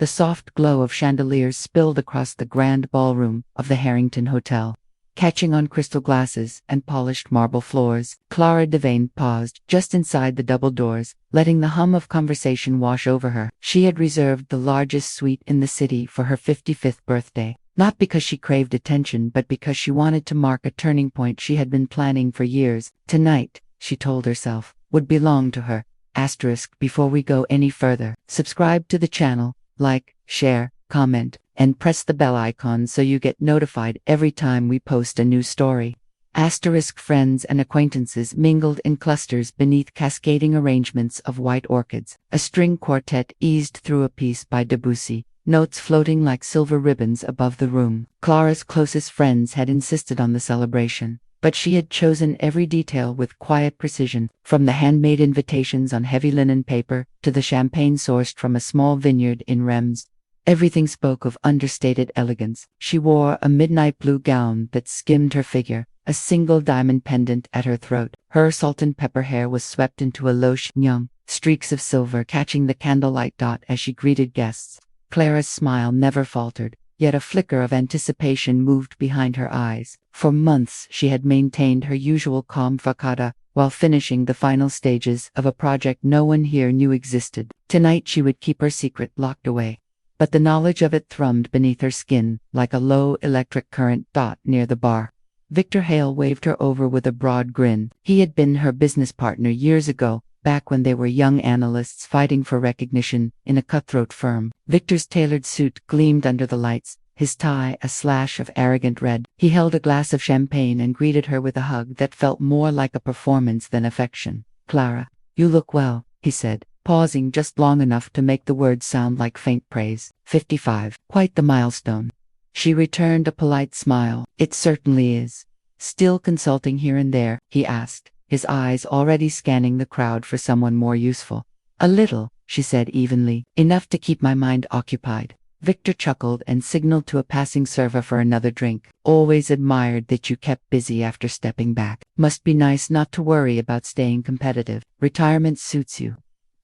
The soft glow of chandeliers spilled across the grand ballroom of the Harrington Hotel, catching on crystal glasses and polished marble floors. Clara Devane paused just inside the double doors, letting the hum of conversation wash over her. She had reserved the largest suite in the city for her 55th birthday, not because she craved attention but because she wanted to mark a turning point she had been planning for years. Tonight, she told herself, would belong to her. Before we go any further, subscribe to the channel, like, share, comment, and press the bell icon so you get notified every time we post a new story. Friends and acquaintances mingled in clusters beneath cascading arrangements of white orchids. A string quartet eased through a piece by Debussy, notes floating like silver ribbons above the room. Clara's closest friends had insisted on the celebration, but she had chosen every detail with quiet precision, from the handmade invitations on heavy linen paper to the champagne sourced from a small vineyard in Reims. Everything spoke of understated elegance. She wore a midnight blue gown that skimmed her figure, a single diamond pendant at her throat. Her salt and pepper hair was swept into a low chignon, streaks of silver catching the candlelight dot as she greeted guests. Clara's smile never faltered, yet a flicker of anticipation moved behind her eyes. For months she had maintained her usual calm facade while finishing the final stages of a project no one here knew existed. Tonight she would keep her secret locked away, but the knowledge of it thrummed beneath her skin like a low electric current dot near the bar. Victor Hale waved her over with a broad grin. He had been her business partner years ago, back when they were young analysts fighting for recognition in a cutthroat firm. Victor's tailored suit gleamed under the lights, his tie a slash of arrogant red. He held a glass of champagne and greeted her with a hug that felt more like a performance than affection. "Clara, you look well," he said, pausing just long enough to make the words sound like faint praise. 55. Quite the milestone. She returned a polite smile. "It certainly is. Still consulting here and there?" he asked, his eyes already scanning the crowd for someone more useful. "A little," she said evenly. "Enough to keep my mind occupied." Victor chuckled and signaled to a passing server for another drink. "Always admired that you kept busy after stepping back. Must be nice not to worry about staying competitive. Retirement suits you."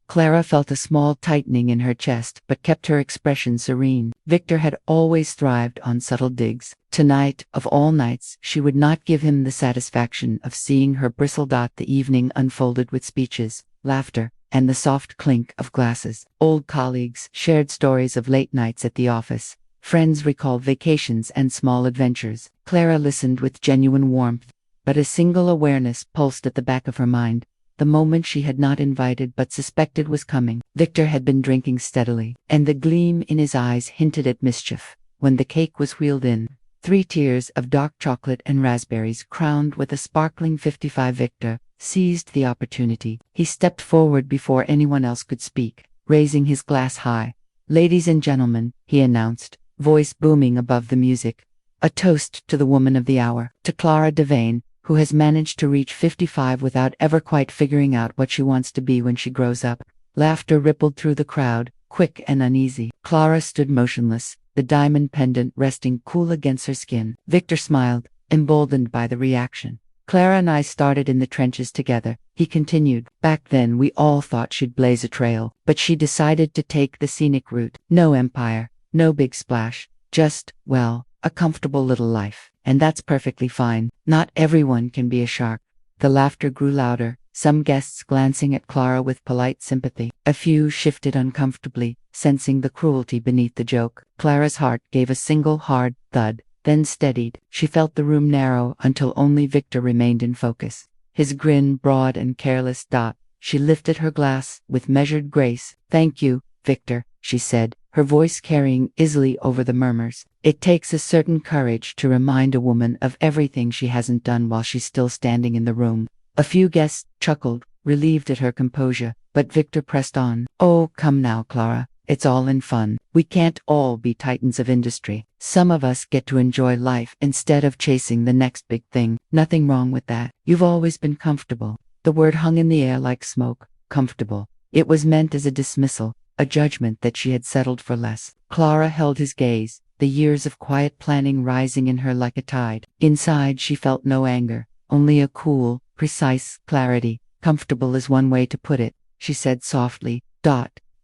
Clara felt a small tightening in her chest but kept her expression serene. Victor had always thrived on subtle digs. Tonight, of all nights, she would not give him the satisfaction of seeing her bristle. The evening unfolded with speeches, laughter, and the soft clink of glasses. Old colleagues shared stories of late nights at the office. Friends recalled vacations and small adventures. Clara listened with genuine warmth, but a single awareness pulsed at the back of her mind. The moment she had not invited but suspected was coming. Victor had been drinking steadily, and the gleam in his eyes hinted at mischief. When the cake was wheeled in, 3 tiers of dark chocolate and raspberries crowned with a sparkling 55, Victor seized the opportunity. He stepped forward before anyone else could speak, raising his glass high. "Ladies and gentlemen," he announced, voice booming above the music, "a toast to the woman of the hour, to Clara Devane, who has managed to reach 55 without ever quite figuring out what she wants to be when she grows up." Laughter rippled through the crowd, quick and uneasy. Clara stood motionless, the diamond pendant resting cool against her skin. Victor smiled, emboldened by the reaction. "Clara and I started in the trenches together," he continued. "Back then we all thought she'd blaze a trail, but she decided to take the scenic route. No empire, no big splash, just, well, a comfortable little life. And that's perfectly fine. Not everyone can be a shark." The laughter grew louder, some guests glancing at Clara with polite sympathy. A few shifted uncomfortably, sensing the cruelty beneath the joke. Clara's heart gave a single hard thud, then steadied. She felt the room narrow until only Victor remained in focus. His grin broad and careless. She lifted her glass with measured grace. "Thank you, Victor," she said, her voice carrying easily over the murmurs. It takes a certain courage to remind a woman of everything she hasn't done while she's still standing in the room. A few guests chuckled, relieved at her composure, but Victor pressed on. "Oh, come now, Clara. It's all in fun. We can't all be titans of industry. Some of us get to enjoy life instead of chasing the next big thing. Nothing wrong with that. You've always been comfortable." The word hung in the air like smoke. Comfortable. It was meant as a dismissal, a judgment that she had settled for less. Clara held his gaze, the years of quiet planning rising in her like a tide. Inside she felt no anger, only a cool, precise clarity. "Comfortable is one way to put it," she said softly.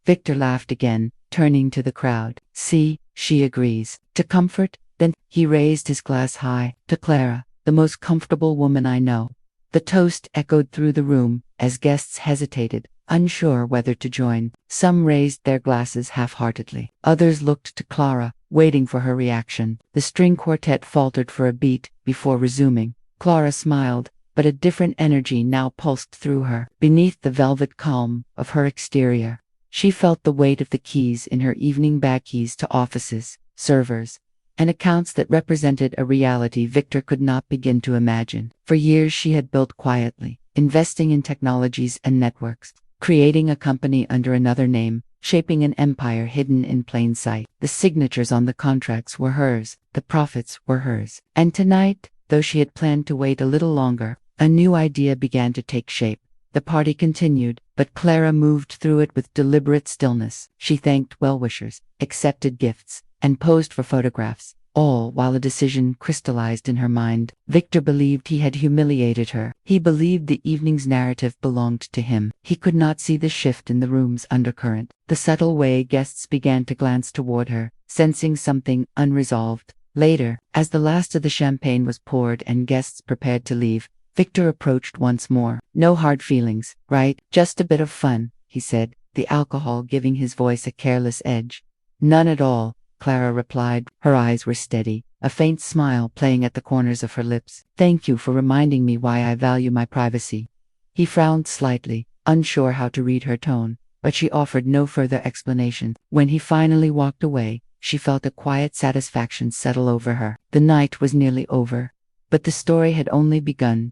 Victor laughed again, turning to the crowd. See, she agrees. To comfort, then he raised his glass high. To Clara, the most comfortable woman I know. The toast echoed through the room as guests hesitated, unsure whether to join. Some raised their glasses half-heartedly. Others looked to Clara, waiting for her reaction. The string quartet faltered for a beat before resuming. Clara smiled, but a different energy now pulsed through her. Beneath the velvet calm of her exterior, she felt the weight of the keys in her evening bag, keys to offices, servers, and accounts that represented a reality Victor could not begin to imagine. For years she had built quietly, investing in technologies and networks, creating a company under another name, shaping an empire hidden in plain sight. The signatures on the contracts were hers, the profits were hers. And tonight, though she had planned to wait a little longer, a new idea began to take shape. The party continued, but Clara moved through it with deliberate stillness. She thanked well-wishers, accepted gifts, and posed for photographs, all while a decision crystallized in her mind. Victor believed he had humiliated her. He believed the evening's narrative belonged to him. He could not see the shift in the room's undercurrent, the subtle way guests began to glance toward her, sensing something unresolved. Later, as the last of the champagne was poured and guests prepared to leave, Victor approached once more. No hard feelings, right? Just a bit of fun, he said, the alcohol giving his voice a careless edge. None at all, Clara replied. Her eyes were steady, a faint smile playing at the corners of her lips. Thank you for reminding me why I value my privacy. He frowned slightly, unsure how to read her tone, but she offered no further explanation. When he finally walked away, she felt a quiet satisfaction settle over her. The night was nearly over, but the story had only begun.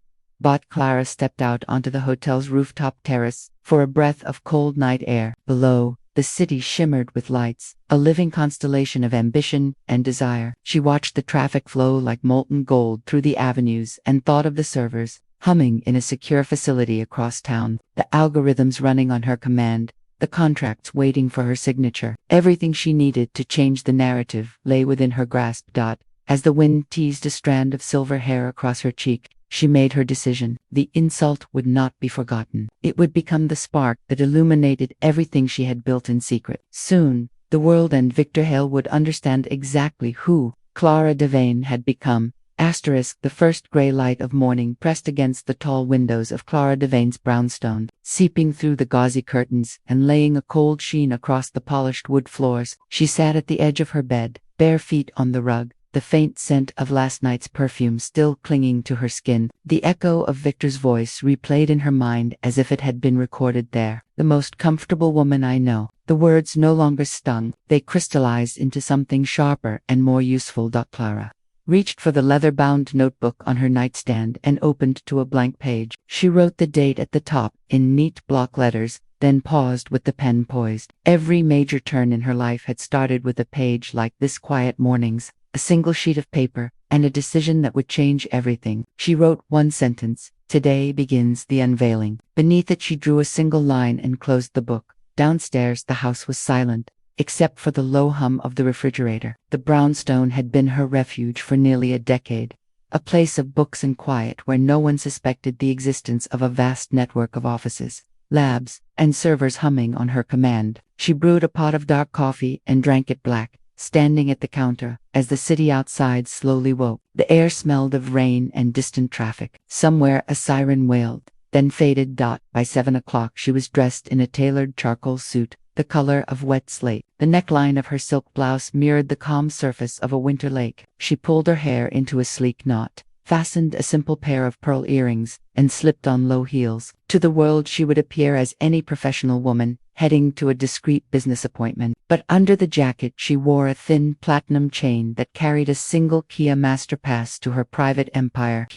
Clara stepped out onto the hotel's rooftop terrace for a breath of cold night air. Below, the city shimmered with lights, a living constellation of ambition and desire. She watched the traffic flow like molten gold through the avenues and thought of the servers, humming in a secure facility across town, the algorithms running on her command, the contracts waiting for her signature. Everything she needed to change the narrative lay within her grasp. As the wind teased a strand of silver hair across her cheek, she made her decision. The insult would not be forgotten. It would become the spark that illuminated everything she had built in secret. Soon, the world and Victor Hale would understand exactly who Clara Devane had become. The first gray light of morning pressed against the tall windows of Clara Devane's brownstone, seeping through the gauzy curtains and laying a cold sheen across the polished wood floors. She sat at the edge of her bed, bare feet on the rug, the faint scent of last night's perfume still clinging to her skin. The echo of Victor's voice replayed in her mind as if it had been recorded there. The most comfortable woman I know. The words no longer stung, they crystallized into something sharper and more useful. Clara reached for the leather-bound notebook on her nightstand and opened to a blank page. She wrote the date at the top in neat block letters, then paused with the pen poised. Every major turn in her life had started with a page like this: quiet mornings, a single sheet of paper, and a decision that would change everything. She wrote one sentence: "Today begins the unveiling." Beneath it she drew a single line and closed the book. Downstairs the house was silent, except for the low hum of the refrigerator. The brownstone had been her refuge for nearly a decade, a place of books and quiet where no one suspected the existence of a vast network of offices, labs, and servers humming on her command. She brewed a pot of dark coffee and drank it black, standing at the counter, as the city outside slowly woke. The air smelled of rain and distant traffic. Somewhere a siren wailed, then faded. By 7 o'clock she was dressed in a tailored charcoal suit, the color of wet slate. The neckline of her silk blouse mirrored the calm surface of a winter lake. She pulled her hair into a sleek knot, fastened a simple pair of pearl earrings, and slipped on low heels. To the world she would appear as any professional woman, heading to a discreet business appointment. But under the jacket she wore a thin platinum chain that carried a single Kia Master Pass to her private empire.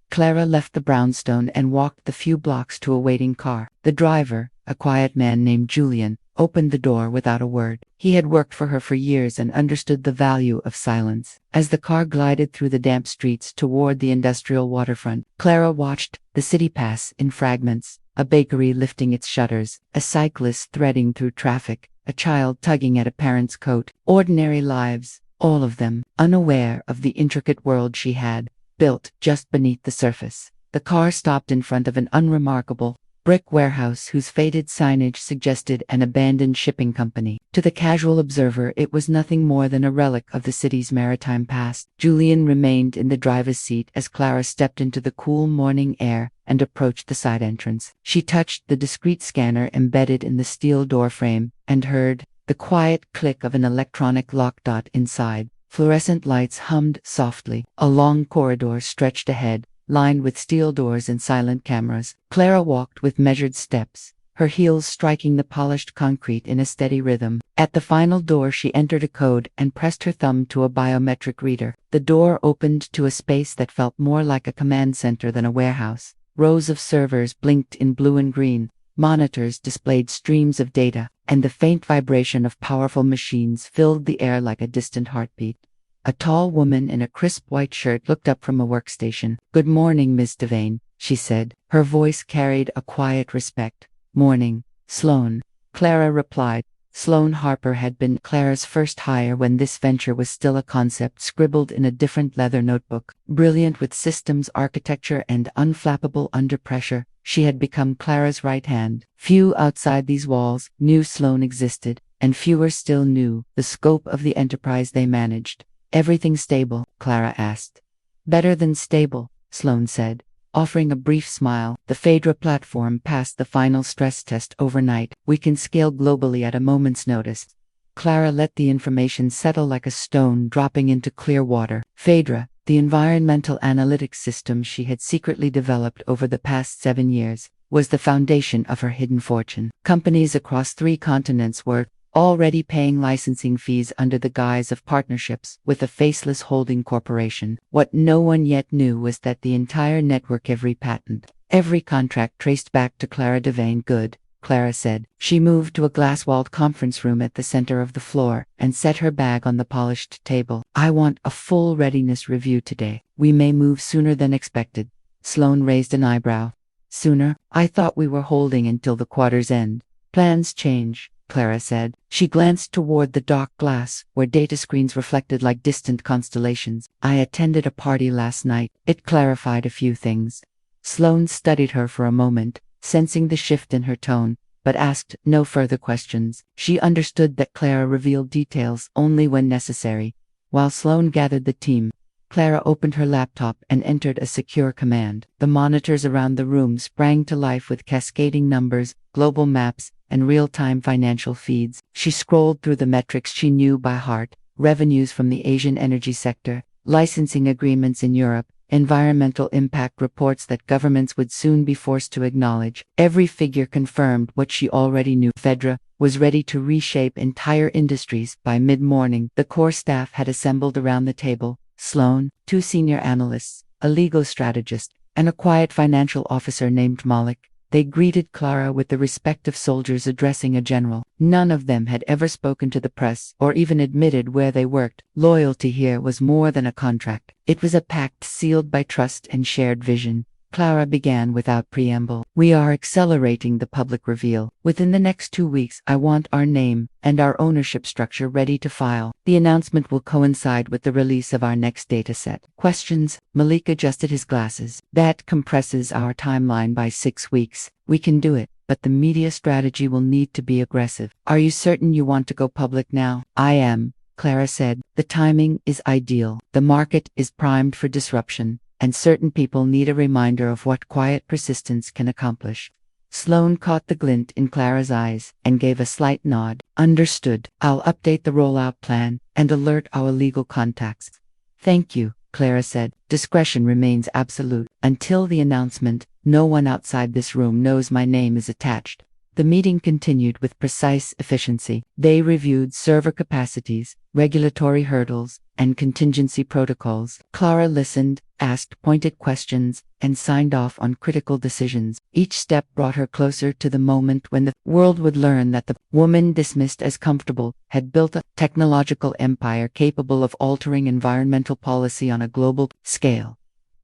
Clara left the brownstone and walked the few blocks to a waiting car. The driver, a quiet man named Julian, opened the door without a word. He had worked for her for years and understood the value of silence. As the car glided through the damp streets toward the industrial waterfront, Clara watched the city pass in fragments. A bakery lifting its shutters, a cyclist threading through traffic, a child tugging at a parent's coat. Ordinary lives, all of them, unaware of the intricate world she had built just beneath the surface. The car stopped in front of an unremarkable, brick warehouse whose faded signage suggested an abandoned shipping company. To the casual observer, it was nothing more than a relic of the city's maritime past. Julian remained in the driver's seat as Clara stepped into the cool morning air and approached the side entrance. She touched the discreet scanner embedded in the steel doorframe and heard the quiet click of an electronic lock. Inside, fluorescent lights hummed softly. A long corridor stretched ahead, lined with steel doors and silent cameras. Clara walked with measured steps, her heels striking the polished concrete in a steady rhythm. At the final door, she entered a code and pressed her thumb to a biometric reader. The door opened to a space that felt more like a command center than a warehouse. Rows of servers blinked in blue and green, monitors displayed streams of data, and the faint vibration of powerful machines filled the air like a distant heartbeat. A tall woman in a crisp white shirt looked up from a workstation. "Good morning, Miss Devane," she said. Her voice carried a quiet respect. "Morning, Sloan," Clara replied. Sloan Harper had been Clara's first hire when this venture was still a concept scribbled in a different leather notebook. Brilliant with systems architecture and unflappable under pressure, she had become Clara's right hand. Few outside these walls knew Sloan existed, and fewer still knew the scope of the enterprise they managed. "Everything stable?" Clara asked. "Better than stable," Sloan said, offering a brief smile. "The Phaedra platform passed the final stress test overnight. We can scale globally at a moment's notice." Clara let the information settle like a stone dropping into clear water. Phaedra, the environmental analytics system she had secretly developed over the past 7 years, was the foundation of her hidden fortune. Companies across 3 continents were already paying licensing fees under the guise of partnerships with a faceless holding corporation. What no one yet knew was that the entire network, every patent, every contract traced back to Clara Devane. "Good," Clara said. She moved to a glass-walled conference room at the center of the floor and set her bag on the polished table. "I want a full readiness review today. We may move sooner than expected." Sloan raised an eyebrow. "Sooner? I thought we were holding until the quarter's end." "Plans change," Clara said. She glanced toward the dark glass, where data screens reflected like distant constellations. "I attended a party last night. It clarified a few things." Sloan studied her for a moment, sensing the shift in her tone, but asked no further questions. She understood that Clara revealed details only when necessary. While Sloan gathered the team, Clara opened her laptop and entered a secure command. The monitors around the room sprang to life with cascading numbers, global maps, and real-time financial feeds. She scrolled through the metrics she knew by heart: revenues from the Asian energy sector, licensing agreements in Europe, environmental impact reports that governments would soon be forced to acknowledge. Every figure confirmed what she already knew. Phaedra was ready to reshape entire industries. By mid-morning, the core staff had assembled around the table: Sloan, 2 senior analysts, a legal strategist, and a quiet financial officer named Malik. They greeted Clara with the respect of soldiers addressing a general. None of them had ever spoken to the press or even admitted where they worked. Loyalty here was more than a contract. It was a pact sealed by trust and shared vision. Clara began without preamble. "We are accelerating the public reveal. Within the next 2 weeks, I want our name and our ownership structure ready to file. The announcement will coincide with the release of our next dataset." "Questions?" Malik adjusted his glasses. "That compresses our timeline by 6 weeks. We can do it, but the media strategy will need to be aggressive. Are you certain you want to go public now?" "I am," Clara said. "The timing is ideal. The market is primed for disruption, and certain people need a reminder of what quiet persistence can accomplish." Sloan caught the glint in Clara's eyes and gave a slight nod. "Understood. I'll update the rollout plan and alert our legal contacts." "Thank you," Clara said. "Discretion remains absolute. Until the announcement, no one outside this room knows my name is attached." The meeting continued with precise efficiency. They reviewed server capacities, regulatory hurdles, and contingency protocols. Clara listened, asked pointed questions, and signed off on critical decisions. Each step brought her closer to the moment when the world would learn that the woman dismissed as comfortable had built a technological empire capable of altering environmental policy on a global scale.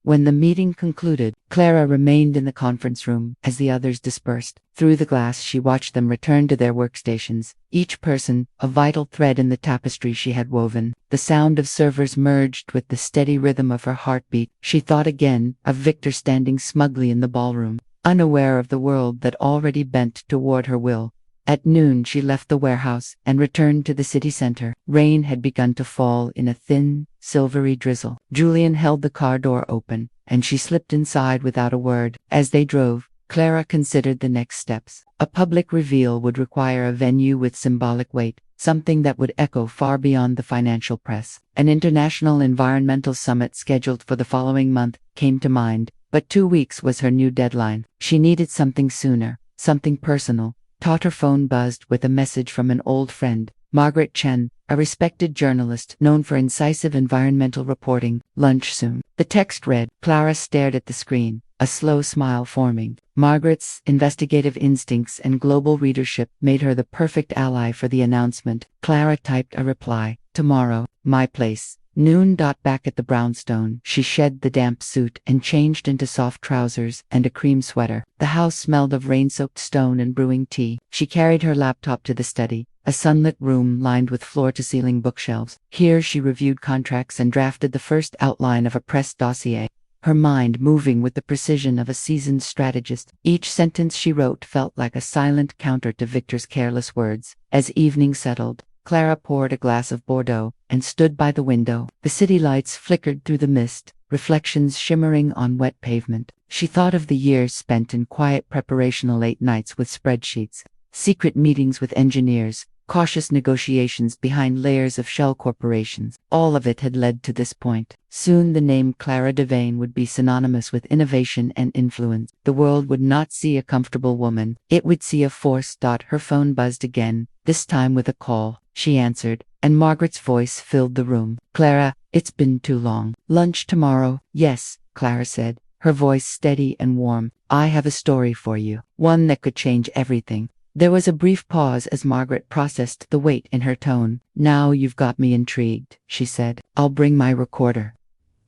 When the meeting concluded, Clara remained in the conference room as the others dispersed. Through the glass, she watched them return to their workstations, each person a vital thread in the tapestry she had woven. The sound of servers merged with the steady rhythm of her heartbeat. She thought again of Victor standing smugly in the ballroom, unaware of the world that already bent toward her will. At noon she left the warehouse and returned to the city center. Rain had begun to fall in a thin, silvery drizzle. Julian held the car door open, and she slipped inside without a word. As they drove, Clara considered the next steps. A public reveal would require a venue with symbolic weight, something that would echo far beyond the financial press. An international environmental summit scheduled for the following month came to mind, but 2 weeks was her new deadline. She needed something sooner, something personal. Her phone buzzed with a message from an old friend, Margaret Chen, a respected journalist known for incisive environmental reporting. Lunch soon. The text read. Clara stared at the screen, a slow smile forming. Margaret's investigative instincts and global readership made her the perfect ally for the announcement. Clara typed a reply. Tomorrow, my place. Noon. Back at the brownstone, she shed the damp suit and changed into soft trousers and a cream sweater. The house smelled of rain-soaked stone and brewing tea. She carried her laptop to the study, a sunlit room lined with floor-to-ceiling bookshelves. Here she reviewed contracts and drafted the first outline of a press dossier, her mind moving with the precision of a seasoned strategist. Each sentence she wrote felt like a silent counter to Victor's careless words. As evening settled, Clara poured a glass of Bordeaux and stood by the window. The city lights flickered through the mist, reflections shimmering on wet pavement. She thought of the years spent in quiet preparational late nights with spreadsheets, secret meetings with engineers, cautious negotiations behind layers of shell corporations. All of it had led to this point. Soon the name Clara Devane would be synonymous with innovation and influence. The world would not see a comfortable woman. It would see a force. Her phone buzzed again, this time with a call. She answered, and Margaret's voice filled the room. Clara, it's been too long. Lunch tomorrow? Yes, Clara said, her voice steady and warm. I have a story for you, one that could change everything. There was a brief pause as Margaret processed the weight in her tone. Now you've got me intrigued, she said. I'll bring my recorder.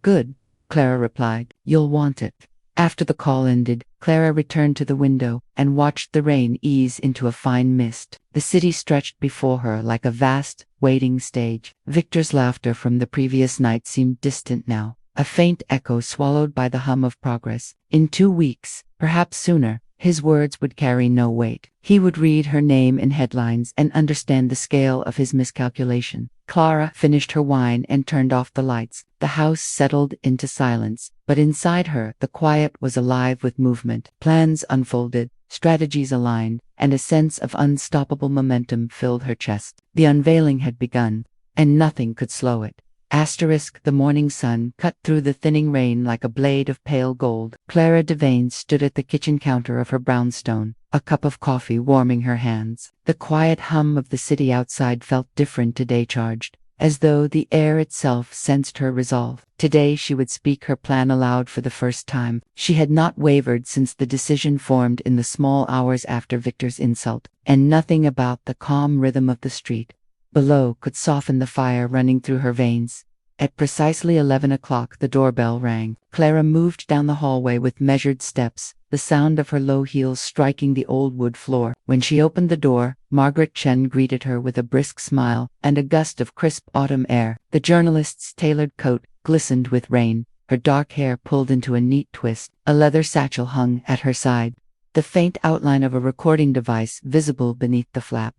Good, Clara replied. You'll want it. After the call ended, Clara returned to the window and watched the rain ease into a fine mist. The city stretched before her like a vast, waiting stage. Victor's laughter from the previous night seemed distant now, a faint echo swallowed by the hum of progress. In 2 weeks, perhaps sooner, his words would carry no weight. He would read her name in headlines and understand the scale of his miscalculation. Clara finished her wine and turned off the lights. The house settled into silence, but inside her the quiet was alive with movement. Plans unfolded, strategies aligned, and a sense of unstoppable momentum filled her chest. The unveiling had begun, and nothing could slow it. The morning sun cut through the thinning rain like a blade of pale gold. Clara Devane stood at the kitchen counter of her brownstone, a cup of coffee warming her hands. The quiet hum of the city outside felt different today, charged, as though the air itself sensed her resolve. Today she would speak her plan aloud for the first time. She had not wavered since the decision formed in the small hours after Victor's insult, and nothing about the calm rhythm of the street below could soften the fire running through her veins. At precisely 11 o'clock the doorbell rang. Clara moved down the hallway with measured steps, the sound of her low heels striking the old wood floor. When she opened the door, Margaret Chen greeted her with a brisk smile and a gust of crisp autumn air. The journalist's tailored coat glistened with rain, her dark hair pulled into a neat twist. A leather satchel hung at her side, the faint outline of a recording device visible beneath the flap.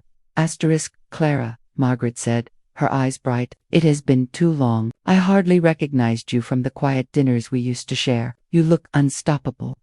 Clara, Margaret said, her eyes bright. It has been too long. I hardly recognized you from the quiet dinners we used to share. You look unstoppable.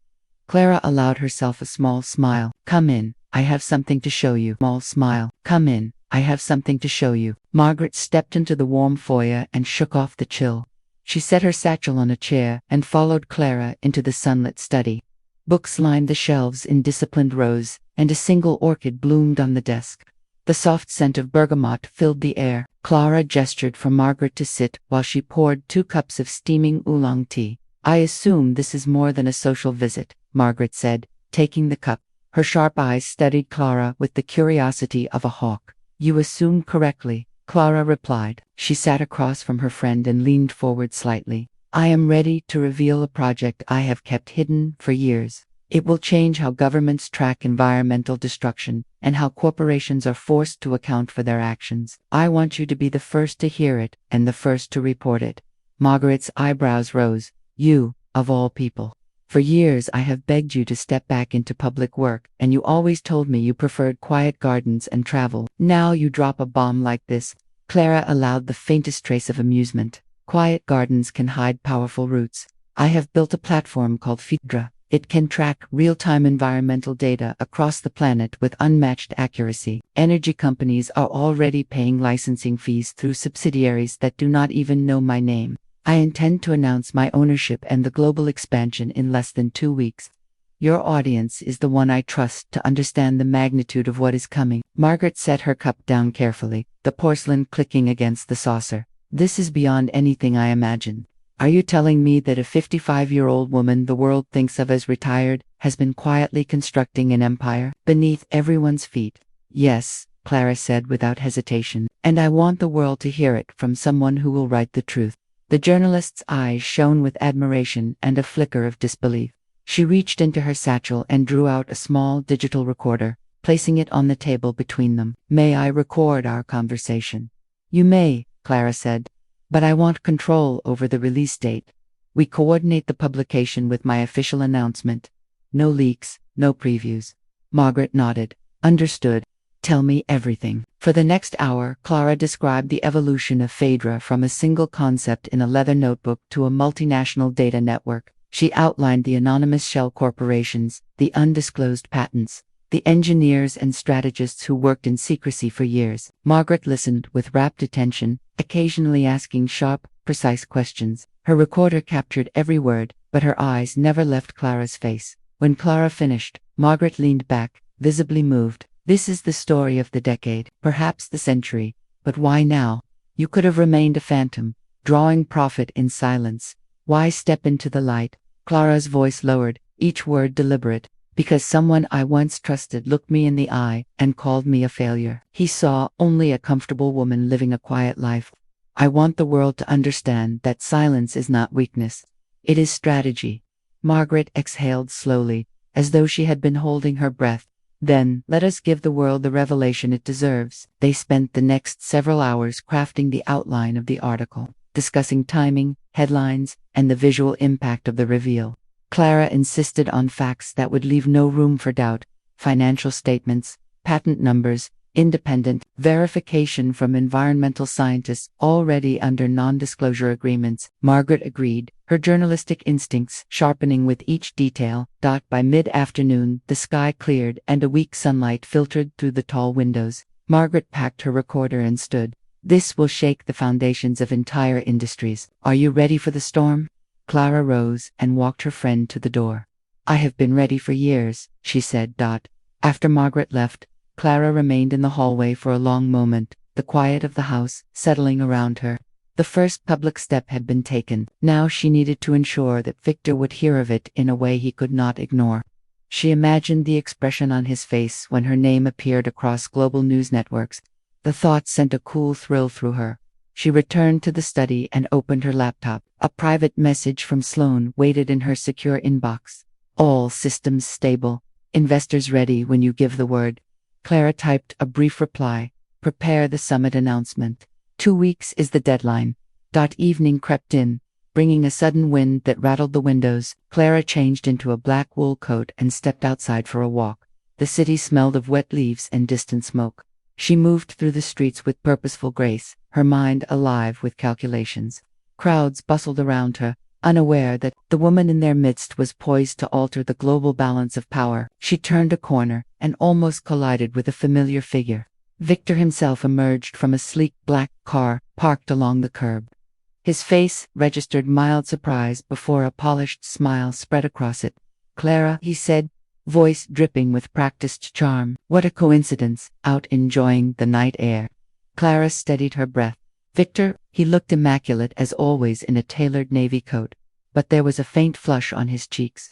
Clara allowed herself a small smile. Come in. I have something to show you. Small smile. Come in. I have something to show you. Margaret stepped into the warm foyer and shook off the chill. She set her satchel on a chair and followed Clara into the sunlit study. Books lined the shelves in disciplined rows, and a single orchid bloomed on the desk. The soft scent of bergamot filled the air. Clara gestured for Margaret to sit while she poured 2 cups of steaming oolong tea. I assume this is more than a social visit, Margaret said, taking the cup. Her sharp eyes studied Clara with the curiosity of a hawk. You assume correctly, Clara replied. She sat across from her friend and leaned forward slightly. I am ready to reveal a project I have kept hidden for years. It will change how governments track environmental destruction and how corporations are forced to account for their actions. I want you to be the first to hear it and the first to report it. Margaret's eyebrows rose. You, of all people. For years I have begged you to step back into public work, and you always told me you preferred quiet gardens and travel. Now you drop a bomb like this." Clara allowed the faintest trace of amusement. "Quiet gardens can hide powerful roots. I have built a platform called Fidra. It can track real-time environmental data across the planet with unmatched accuracy. Energy companies are already paying licensing fees through subsidiaries that do not even know my name. I intend to announce my ownership and the global expansion in less than 2 weeks. Your audience is the one I trust to understand the magnitude of what is coming." Margaret set her cup down carefully, the porcelain clicking against the saucer. "This is beyond anything I imagined. Are you telling me that a 55-year-old woman the world thinks of as retired has been quietly constructing an empire beneath everyone's feet?" "Yes," Clara said without hesitation, "and I want the world to hear it from someone who will write the truth." The journalist's eyes shone with admiration and a flicker of disbelief. She reached into her satchel and drew out a small digital recorder, placing it on the table between them. "May I record our conversation?" "You may," Clara said. "But I want control over the release date. We coordinate the publication with my official announcement. No leaks, no previews." Margaret nodded. "Understood. Tell me everything." For the next hour, Clara described the evolution of Phaedra from a single concept in a leather notebook to a multinational data network. She outlined the anonymous shell corporations, the undisclosed patents, the engineers and strategists who worked in secrecy for years. Margaret listened with rapt attention, occasionally asking sharp, precise questions. Her recorder captured every word, but her eyes never left Clara's face. When Clara finished, Margaret leaned back, visibly moved. "This is the story of the decade, perhaps the century. But why now? You could have remained a phantom, drawing profit in silence. Why step into the light?" Clara's voice lowered, each word deliberate. "Because someone I once trusted looked me in the eye and called me a failure. He saw only a comfortable woman living a quiet life. I want the world to understand that silence is not weakness. It is strategy." Margaret exhaled slowly, as though she had been holding her breath. "Then, let us give the world the revelation it deserves." They spent the next several hours crafting the outline of the article, discussing timing, headlines, and the visual impact of the reveal. Clara insisted on facts that would leave no room for doubt: financial statements, patent numbers, independent verification from environmental scientists already under non-disclosure agreements. Margaret agreed, her journalistic instincts sharpening with each detail. By mid-afternoon, the sky cleared and a weak sunlight filtered through the tall windows. Margaret packed her recorder and stood. "This will shake the foundations of entire industries. Are you ready for the storm?" Clara rose and walked her friend to the door. "I have been ready for years," she said. After Margaret left, Clara remained in the hallway for a long moment, the quiet of the house settling around her. The first public step had been taken. Now she needed to ensure that Victor would hear of it in a way he could not ignore. She imagined the expression on his face when her name appeared across global news networks. The thought sent a cool thrill through her. She returned to the study and opened her laptop. A private message from Sloan waited in her secure inbox. "All systems stable. Investors ready when you give the word." Clara typed a brief reply. "Prepare the summit announcement. 2 weeks is the deadline." Evening crept in, bringing a sudden wind that rattled the windows. Clara changed into a black wool coat and stepped outside for a walk. The city smelled of wet leaves and distant smoke. She moved through the streets with purposeful grace, her mind alive with calculations. Crowds bustled around her, unaware that the woman in their midst was poised to alter the global balance of power. She turned a corner and almost collided with a familiar figure. Victor himself emerged from a sleek black car parked along the curb. His face registered mild surprise before a polished smile spread across it. "Clara," he said, voice dripping with practiced charm. "What a coincidence, out enjoying the night air." Clara steadied her breath. Victor, he looked immaculate as always in a tailored navy coat, but there was a faint flush on his cheeks.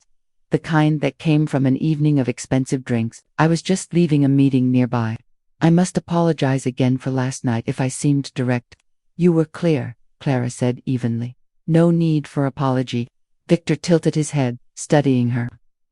The kind that came from an evening of expensive drinks. "I was just leaving a meeting nearby. I must apologize again for last night if I seemed direct." "You were clear," Clara said evenly. "No need for apology." Victor tilted his head, studying her.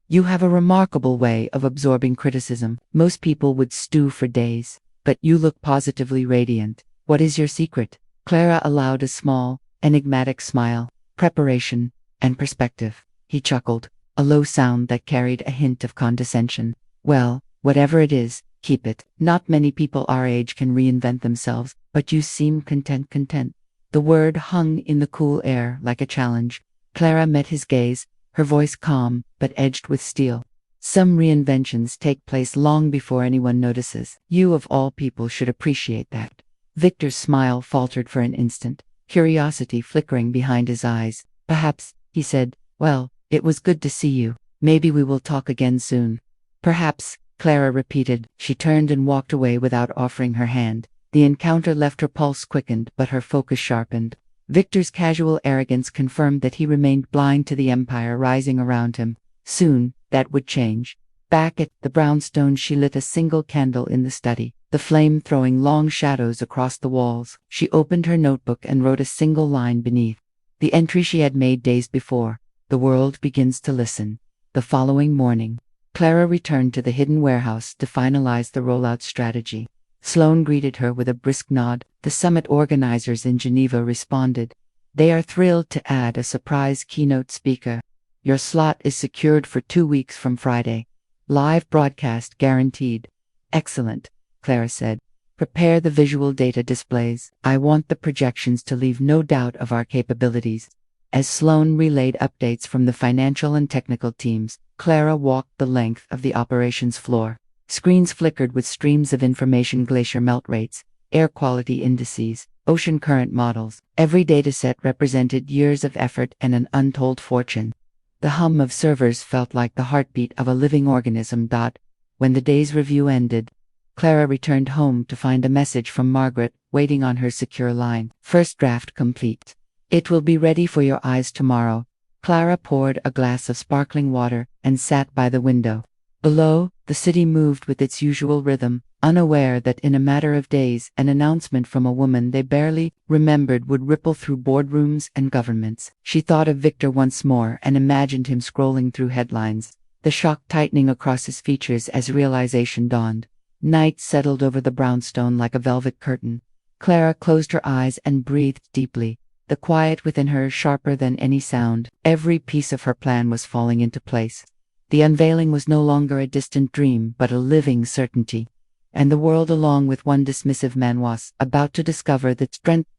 "You have a remarkable way of absorbing criticism. Most people would stew for days, but you look positively radiant. What is your secret?" Clara allowed a small, enigmatic smile. "Preparation and perspective." He chuckled. a low sound that carried a hint of condescension. Well, whatever it is, keep it. Not many people our age can reinvent themselves, but you seem content. The word hung in the cool air like a challenge. Clara met his gaze, her voice calm, but edged with steel. Some reinventions take place long before anyone notices. You of all people should appreciate that. Victor's smile faltered for an instant, curiosity flickering behind his eyes. Perhaps, he said, well, it was good to see you. Maybe we will talk again soon. Perhaps, Clara repeated. She turned and walked away without offering her hand. The encounter left her pulse quickened, but her focus sharpened. Victor's casual arrogance confirmed that he remained blind to the empire rising around him. Soon, that would change. Back at the brownstone, she lit a single candle in the study, the flame throwing long shadows across the walls. She opened her notebook and wrote a single line beneath. The entry she had made days before. The world begins to listen. The following morning, Clara returned to the hidden warehouse to finalize the rollout strategy. Sloane greeted her with a brisk nod. The summit organizers in Geneva responded. They are thrilled to add a surprise keynote speaker. Your slot is secured for 2 weeks from Friday. Live broadcast guaranteed. Excellent, Clara said. Prepare the visual data displays. I want the projections to leave no doubt of our capabilities. As Sloane relayed updates from the financial and technical teams, Clara walked the length of the operations floor. Screens flickered with streams of information: glacier melt rates, air quality indices, ocean current models. Every dataset represented years of effort and an untold fortune. The hum of servers felt like the heartbeat of a living organism. When the day's review ended, Clara returned home to find a message from Margaret waiting on her secure line. First draft complete. It will be ready for your eyes tomorrow. Clara poured a glass of sparkling water and sat by the window. Below, the city moved with its usual rhythm, unaware that in a matter of days an announcement from a woman they barely remembered would ripple through boardrooms and governments. She thought of Victor once more and imagined him scrolling through headlines, the shock tightening across his features as realization dawned. Night settled over the brownstone like a velvet curtain. Clara closed her eyes and breathed deeply, the quiet within her sharper than any sound. Every piece of her plan was falling into place. The unveiling was no longer a distant dream but a living certainty. And the world, along with one dismissive man, was about to discover the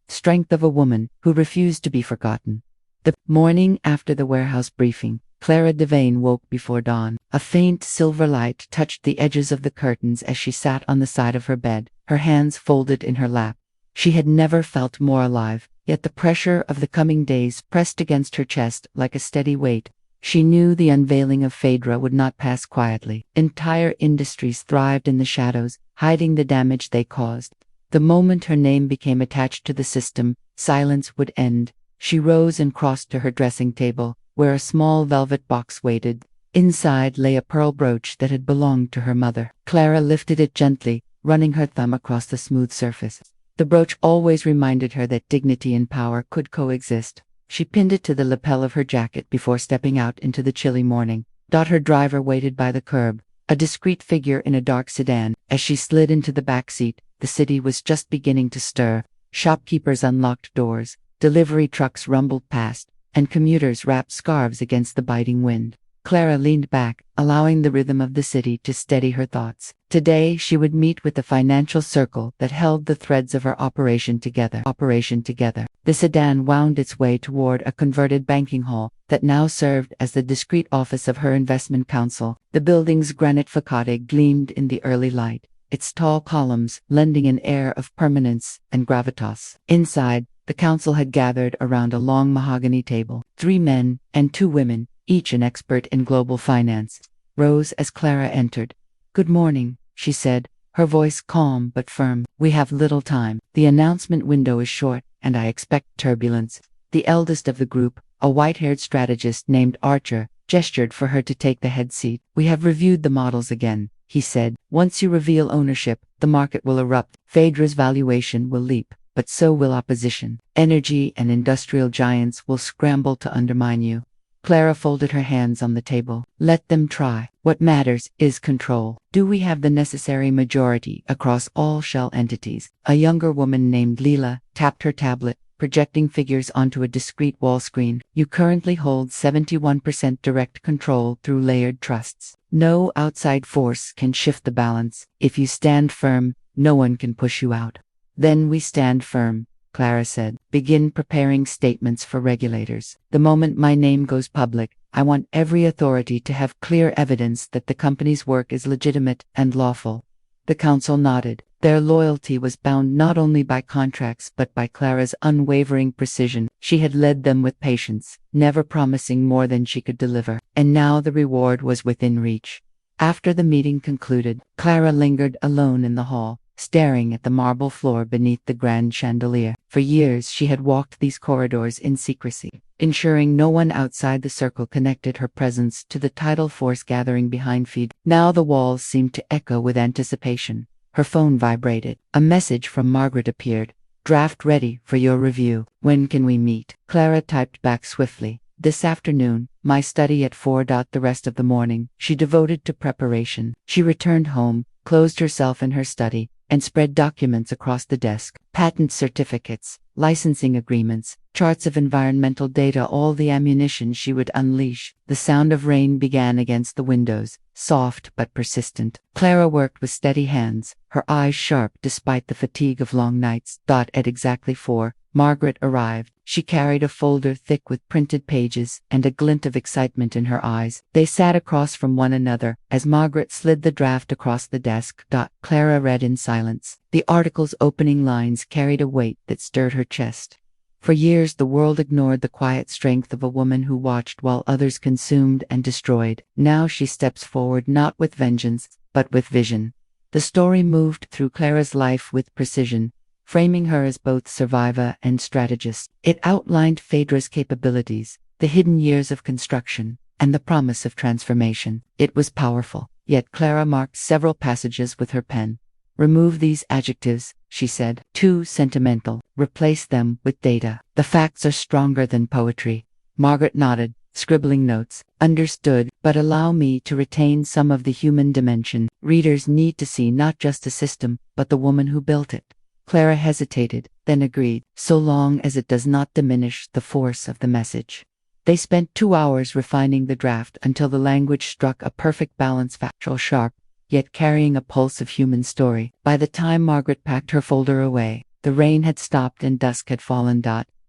strength of a woman who refused to be forgotten. The morning after the warehouse briefing, Clara Devane woke before dawn. A faint silver light touched the edges of the curtains as she sat on the side of her bed, her hands folded in her lap. She had never felt more alive, yet the pressure of the coming days pressed against her chest like a steady weight. She knew the unveiling of Phaedra would not pass quietly. Entire industries thrived in the shadows, hiding the damage they caused. The moment her name became attached to the system, silence would end. She rose and crossed to her dressing table, where a small velvet box waited. Inside lay a pearl brooch that had belonged to her mother. Clara lifted it gently, running her thumb across the smooth surface. The brooch always reminded her that dignity and power could coexist. She pinned it to the lapel of her jacket before stepping out into the chilly morning. Her driver waited by the curb, a discreet figure in a dark sedan. As she slid into the back seat, the city was just beginning to stir. Shopkeepers unlocked doors, delivery trucks rumbled past, and commuters wrapped scarves against the biting wind. Clara leaned back, allowing the rhythm of the city to steady her thoughts. Today she would meet with the financial circle that held the threads of her operation together. The sedan wound its way toward a converted banking hall that now served as the discreet office of her investment counsel. The building's granite facade gleamed in the early light, its tall columns lending an air of permanence and gravitas. Inside, the council had gathered around a long mahogany table. 3 men and 2 women, each an expert in global finance, rose as Clara entered. "Good morning," she said, her voice calm but firm. "We have little time. The announcement window is short, and I expect turbulence." The eldest of the group, a white-haired strategist named Archer, gestured for her to take the head seat. "We have reviewed the models again," he said. "Once you reveal ownership, the market will erupt. Phaedra's valuation will leap, but so will opposition. Energy and industrial giants will scramble to undermine you." Clara folded her hands on the table. "Let them try. What matters is control. Do we have the necessary majority across all shell entities?" A younger woman named Leela tapped her tablet, projecting figures onto a discrete wall screen. You currently hold 71% direct control through layered trusts. No outside force can shift the balance. If you stand firm, no one can push you out. Then we stand firm, Clara said. Begin preparing statements for regulators. The moment my name goes public, I want every authority to have clear evidence that the company's work is legitimate and lawful. The council nodded. Their loyalty was bound not only by contracts but by Clara's unwavering precision. She had led them with patience, never promising more than she could deliver. And now the reward was within reach. After the meeting concluded, Clara lingered alone in the hall, staring at the marble floor beneath the grand chandelier. For years she had walked these corridors in secrecy, ensuring no one outside the circle connected her presence to the tidal force gathering behind feed. Now the walls seemed to echo with anticipation. Her phone vibrated. A message from Margaret appeared. Draft ready for your review. When can we meet? Clara typed back swiftly. This afternoon, my study at 4. The rest of the morning she devoted to preparation. She returned home, closed herself in her study, and spread documents across the desk. Patent certificates, licensing agreements, charts of environmental data, all the ammunition she would unleash. The sound of rain began against the windows, soft but persistent. Clara worked with steady hands, her eyes sharp despite the fatigue of long nights. At exactly 4, Margaret arrived. She carried a folder thick with printed pages and a glint of excitement in her eyes. They sat across from one another as Margaret slid the draft across the desk. Clara read in silence. The article's opening lines carried a weight that stirred her chest. For years the world ignored the quiet strength of a woman who watched while others consumed and destroyed. Now she steps forward not with vengeance, but with vision. The story moved through Clara's life with precision, framing her as both survivor and strategist. It outlined Phaedra's capabilities, the hidden years of construction, and the promise of transformation. It was powerful, yet Clara marked several passages with her pen. Remove these adjectives, she said. Too sentimental. Replace them with data. The facts are stronger than poetry. Margaret nodded, scribbling notes. Understood, but allow me to retain some of the human dimension. Readers need to see not just the system, but the woman who built it. Clara hesitated, then agreed, so long as it does not diminish the force of the message. They spent 2 hours refining the draft until the language struck a perfect balance, factual, sharp, yet carrying a pulse of human story. By the time Margaret packed her folder away, the rain had stopped and dusk had fallen.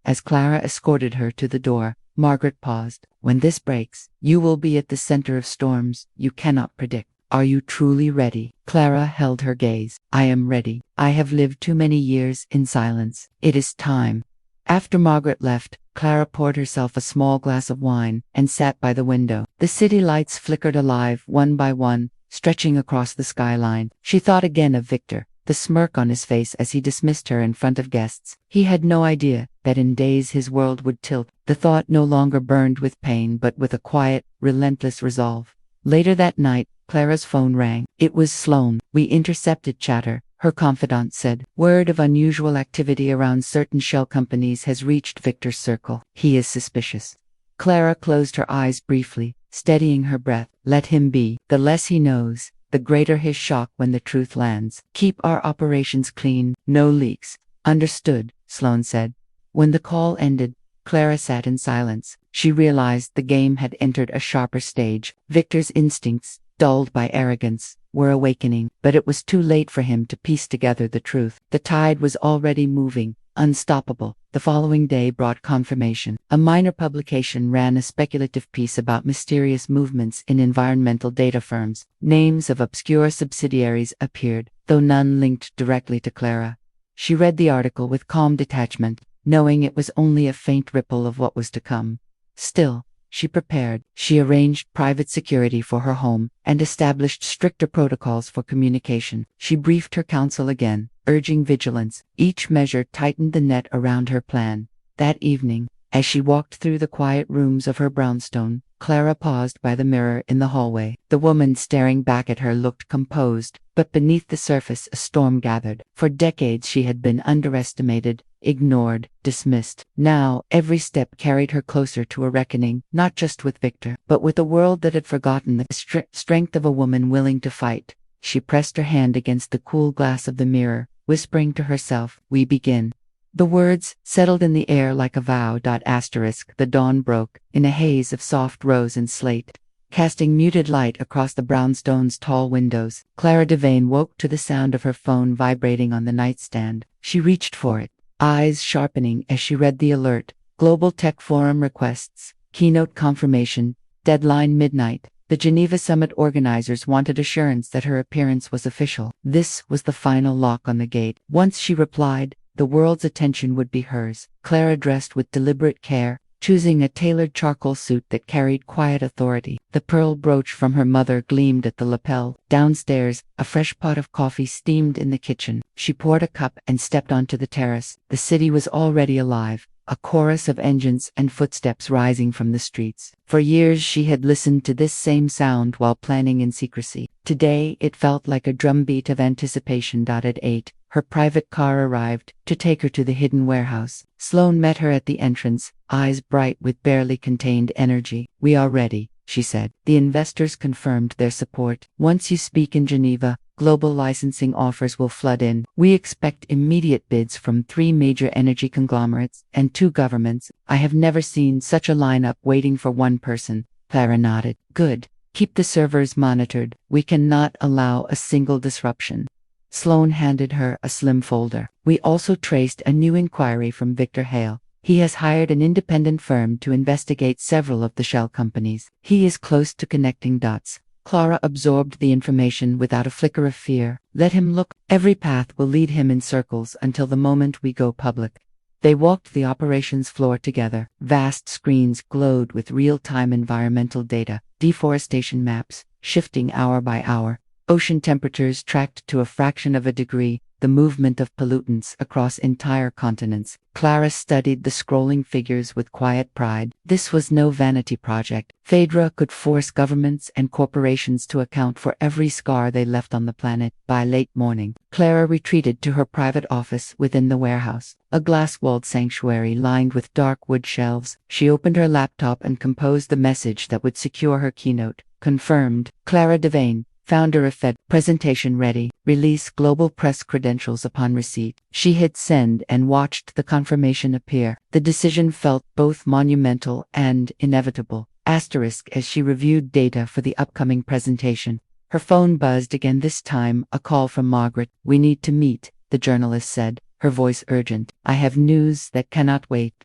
As Clara escorted her to the door, Margaret paused. When this breaks, you will be at the center of storms you cannot predict. Are you truly ready? Clara held her gaze. I am ready. I have lived too many years in silence. It is time. After Margaret left, Clara poured herself a small glass of wine and sat by the window. The city lights flickered alive one by one, stretching across the skyline. She thought again of Victor, the smirk on his face as he dismissed her in front of guests. He had no idea that in days his world would tilt. The thought no longer burned with pain but with a quiet, relentless resolve. Later that night, Clara's phone rang. It was Sloane. We intercepted chatter, her confidant said. Word of unusual activity around certain shell companies has reached Victor's circle. He is suspicious. Clara closed her eyes briefly, steadying her breath. Let him be. The less he knows, the greater his shock when the truth lands. Keep our operations clean, no leaks. Understood, Sloane said. When the call ended, Clara sat in silence. She realized the game had entered a sharper stage. Victor's instincts, dulled by arrogance, were awakening, but it was too late for him to piece together the truth. The tide was already moving, unstoppable. The following day brought confirmation. A minor publication ran a speculative piece about mysterious movements in environmental data firms. Names of obscure subsidiaries appeared, though none linked directly to Clara. She read the article with calm detachment, knowing it was only a faint ripple of what was to come. Still, she prepared. She arranged private security for her home and established stricter protocols for communication. She briefed her counsel again, urging vigilance. Each measure tightened the net around her plan. That evening, as she walked through the quiet rooms of her brownstone, Clara paused by the mirror in the hallway. The woman staring back at her looked composed, but beneath the surface a storm gathered. For decades she had been underestimated, ignored, dismissed. Now, every step carried her closer to a reckoning, not just with Victor, but with a world that had forgotten the strength of a woman willing to fight. She pressed her hand against the cool glass of the mirror, whispering to herself, "We begin." The words settled in the air like a vow. Asterisk. The dawn broke, in a haze of soft rose and slate, casting muted light across the brownstone's tall windows. Clara Devane woke to the sound of her phone vibrating on the nightstand. She reached for it, eyes sharpening as she read the alert. Global Tech Forum requests, keynote confirmation, deadline midnight. The Geneva Summit organizers wanted assurance that her appearance was official. This was the final lock on the gate. Once she replied, the world's attention would be hers. Clara dressed with deliberate care, choosing a tailored charcoal suit that carried quiet authority. The pearl brooch from her mother gleamed at the lapel. Downstairs, a fresh pot of coffee steamed in the kitchen. She poured a cup and stepped onto the terrace. The city was already alive, a chorus of engines and footsteps rising from the streets. For years she had listened to this same sound while planning in secrecy. Today it felt like a drumbeat of anticipation. At 8, her private car arrived to take her to the hidden warehouse. Sloane met her at the entrance, eyes bright with barely contained energy. "We are ready," she said. The investors confirmed their support. "Once you speak in Geneva, global licensing offers will flood in. We expect immediate bids from 3 major energy conglomerates and 2 governments. I have never seen such a lineup waiting for one person." Clara nodded. "Good. Keep the servers monitored. We cannot allow a single disruption." Sloane handed her a slim folder. "We also traced a new inquiry from Victor Hale. He has hired an independent firm to investigate several of the shell companies. He is close to connecting dots." Clara absorbed the information without a flicker of fear. "Let him look. Every path will lead him in circles until the moment we go public." They walked the operations floor together. Vast screens glowed with real-time environmental data, deforestation maps, shifting hour by hour, ocean temperatures tracked to a fraction of a degree, the movement of pollutants across entire continents. Clara studied the scrolling figures with quiet pride. This was no vanity project. Phaedra could force governments and corporations to account for every scar they left on the planet. By late morning, Clara retreated to her private office within the warehouse, a glass-walled sanctuary lined with dark wood shelves. She opened her laptop and composed the message that would secure her keynote. "Confirmed. Clara Devane, founder of Fed. Presentation ready. Release global press credentials upon receipt." She hit send and watched the confirmation appear. The decision felt both monumental and inevitable. Asterisk. As she reviewed data for the upcoming presentation, her phone buzzed again, this time a call from Margaret. "We need to meet," the journalist said, her voice urgent. "I have news that cannot wait."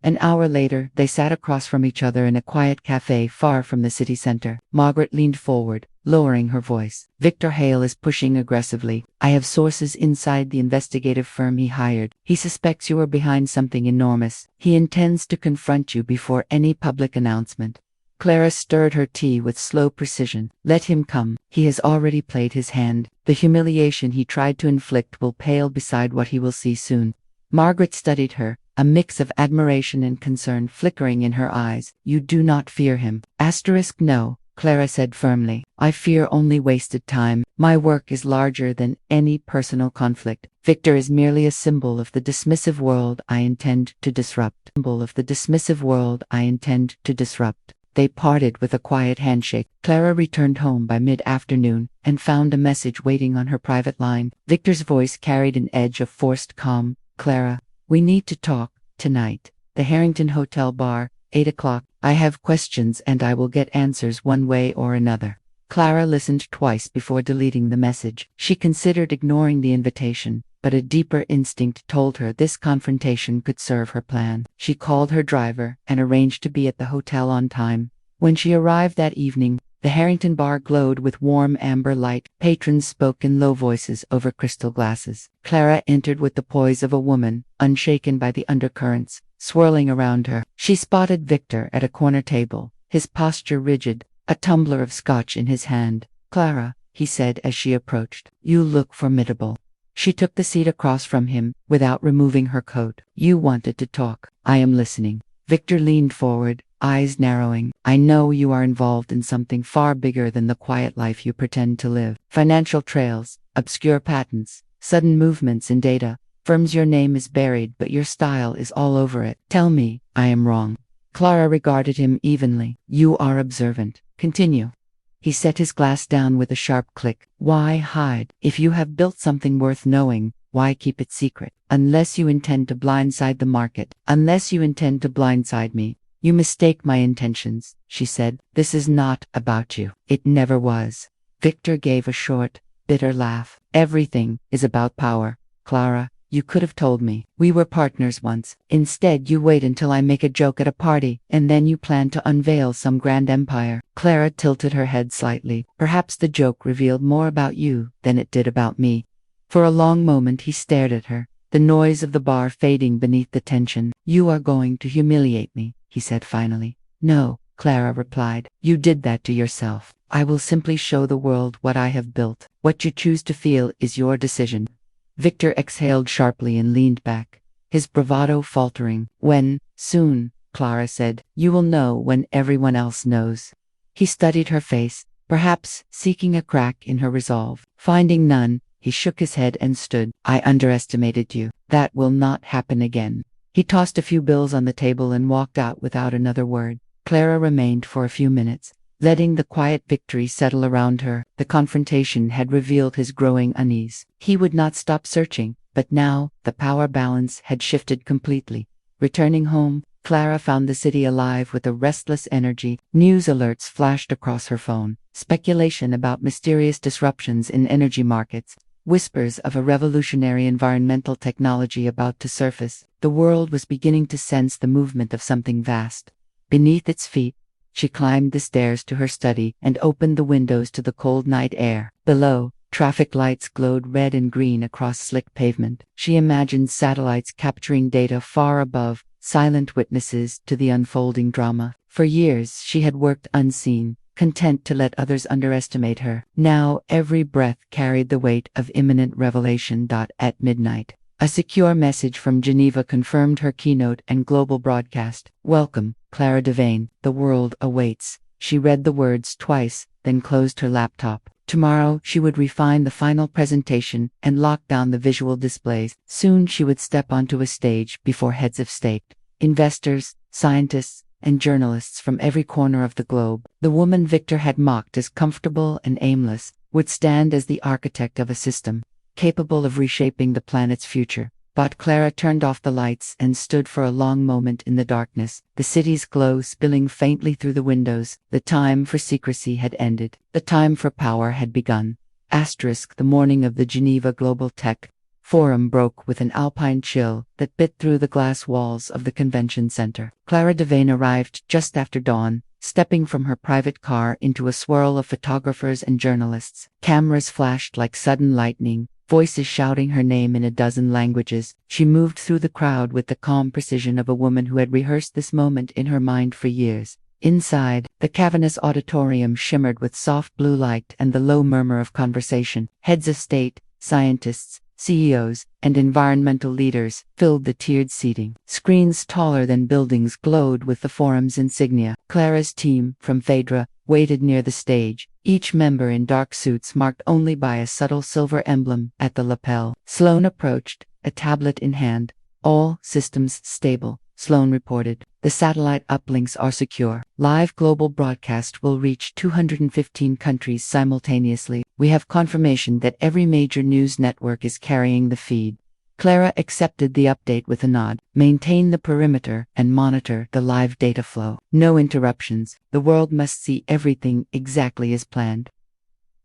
An hour later, they sat across from each other in a quiet cafe far from the city center. Margaret leaned forward, lowering her voice. "Victor Hale is pushing aggressively. I have sources inside the investigative firm he hired. He suspects you are behind something enormous. He intends to confront you before any public announcement." Clara stirred her tea with slow precision. "Let him come. He has already played his hand. The humiliation he tried to inflict will pale beside what he will see soon." Margaret studied her, a mix of admiration and concern flickering in her eyes. "You do not fear him?" Asterisk. "No," Clara said firmly. "I fear only wasted time. My work is larger than any personal conflict. Victor is merely a symbol of the dismissive world I intend to disrupt." Symbol of the dismissive world I intend to disrupt. They parted with a quiet handshake. Clara returned home by mid-afternoon and found a message waiting on her private line. Victor's voice carried an edge of forced calm. "Clara, we need to talk tonight. The Harrington Hotel bar, 8 o'clock. I have questions and I will get answers one way or another." Clara listened twice before deleting the message. She considered ignoring the invitation, but a deeper instinct told her this confrontation could serve her plan. She called her driver and arranged to be at the hotel on time. When she arrived that evening, the Harrington bar glowed with warm amber light. Patrons spoke in low voices over crystal glasses. Clara entered with the poise of a woman, unshaken by the undercurrents swirling around her. She spotted Victor at a corner table, his posture rigid, a tumbler of scotch in his hand. "Clara," he said as she approached, "you look formidable." She took the seat across from him, without removing her coat. "You wanted to talk. I am listening." Victor leaned forward, eyes narrowing. "I know you are involved in something far bigger than the quiet life you pretend to live. Financial trails, obscure patents, sudden movements in data. Firms your name is buried but your style is all over it. Tell me I am wrong." Clara regarded him evenly. "You are observant. Continue." He set his glass down with a sharp click. "Why hide? If you have built something worth knowing, why keep it secret?" unless you intend to blindside the market, unless you intend to blindside me. You mistake my intentions, she said. This is not about you. It never was. Victor gave a short, bitter laugh. Everything is about power, Clara. You could have told me. We were partners once. Instead, you wait until I make a joke at a party, and then you plan to unveil some grand empire. Clara tilted her head slightly. Perhaps the joke revealed more about you than it did about me. For a long moment he stared at her, the noise of the bar fading beneath the tension. You are going to humiliate me, he said finally. No, Clara replied. You did that to yourself. I will simply show the world what I have built. What you choose to feel is your decision. Victor exhaled sharply and leaned back, his bravado faltering. Soon, Clara said. You will know when everyone else knows. He studied her face, perhaps seeking a crack in her resolve. Finding none, he shook his head and stood. I underestimated you. That will not happen again. He tossed a few bills on the table and walked out without another word. Clara remained for a few minutes, letting the quiet victory settle around her. The confrontation had revealed his growing unease. He would not stop searching, but now the power balance had shifted completely. Returning home, Clara found the city alive with a restless energy. News alerts flashed across her phone. Speculation about mysterious disruptions in energy markets. Whispers of a revolutionary environmental technology about to surface. The world was beginning to sense the movement of something vast. Beneath its feet, she climbed the stairs to her study and opened the windows to the cold night air. Below, traffic lights glowed red and green across slick pavement. She imagined satellites capturing data far above, silent witnesses to the unfolding drama. For years she had worked unseen, content to let others underestimate her. Now every breath carried the weight of imminent revelation. At midnight, a secure message from Geneva confirmed her keynote and global broadcast. Welcome, Clara Devane. The world awaits. She read the words twice, then closed her laptop. Tomorrow she would refine the final presentation and lock down the visual displays. Soon she would step onto a stage before heads of state, investors, scientists, and journalists from every corner of the globe. The woman Victor had mocked as comfortable and aimless would stand as the architect of a system, capable of reshaping the planet's future. But Clara turned off the lights and stood for a long moment in the darkness, the city's glow spilling faintly through the windows. The time for secrecy had ended. The time for power had begun. The morning of the Geneva Global Tech Forum broke with an alpine chill that bit through the glass walls of the convention center. Clara Devane arrived just after dawn, stepping from her private car into a swirl of photographers and journalists. Cameras flashed like sudden lightning, voices shouting her name in a dozen languages. She moved through the crowd with the calm precision of a woman who had rehearsed this moment in her mind for years. Inside, the cavernous auditorium shimmered with soft blue light and the low murmur of conversation. Heads of state, scientists, CEOs, and environmental leaders filled the tiered seating. Screens taller than buildings glowed with the forum's insignia. Clara's team, from Phaedra, waited near the stage, each member in dark suits marked only by a subtle silver emblem at the lapel. Sloan approached, a tablet in hand. All systems stable, Sloan reported. The satellite uplinks are secure. Live global broadcast will reach 215 countries simultaneously. We have confirmation that every major news network is carrying the feed. Clara accepted the update with a nod. Maintain the perimeter and monitor the live data flow. No interruptions. The world must see everything exactly as planned.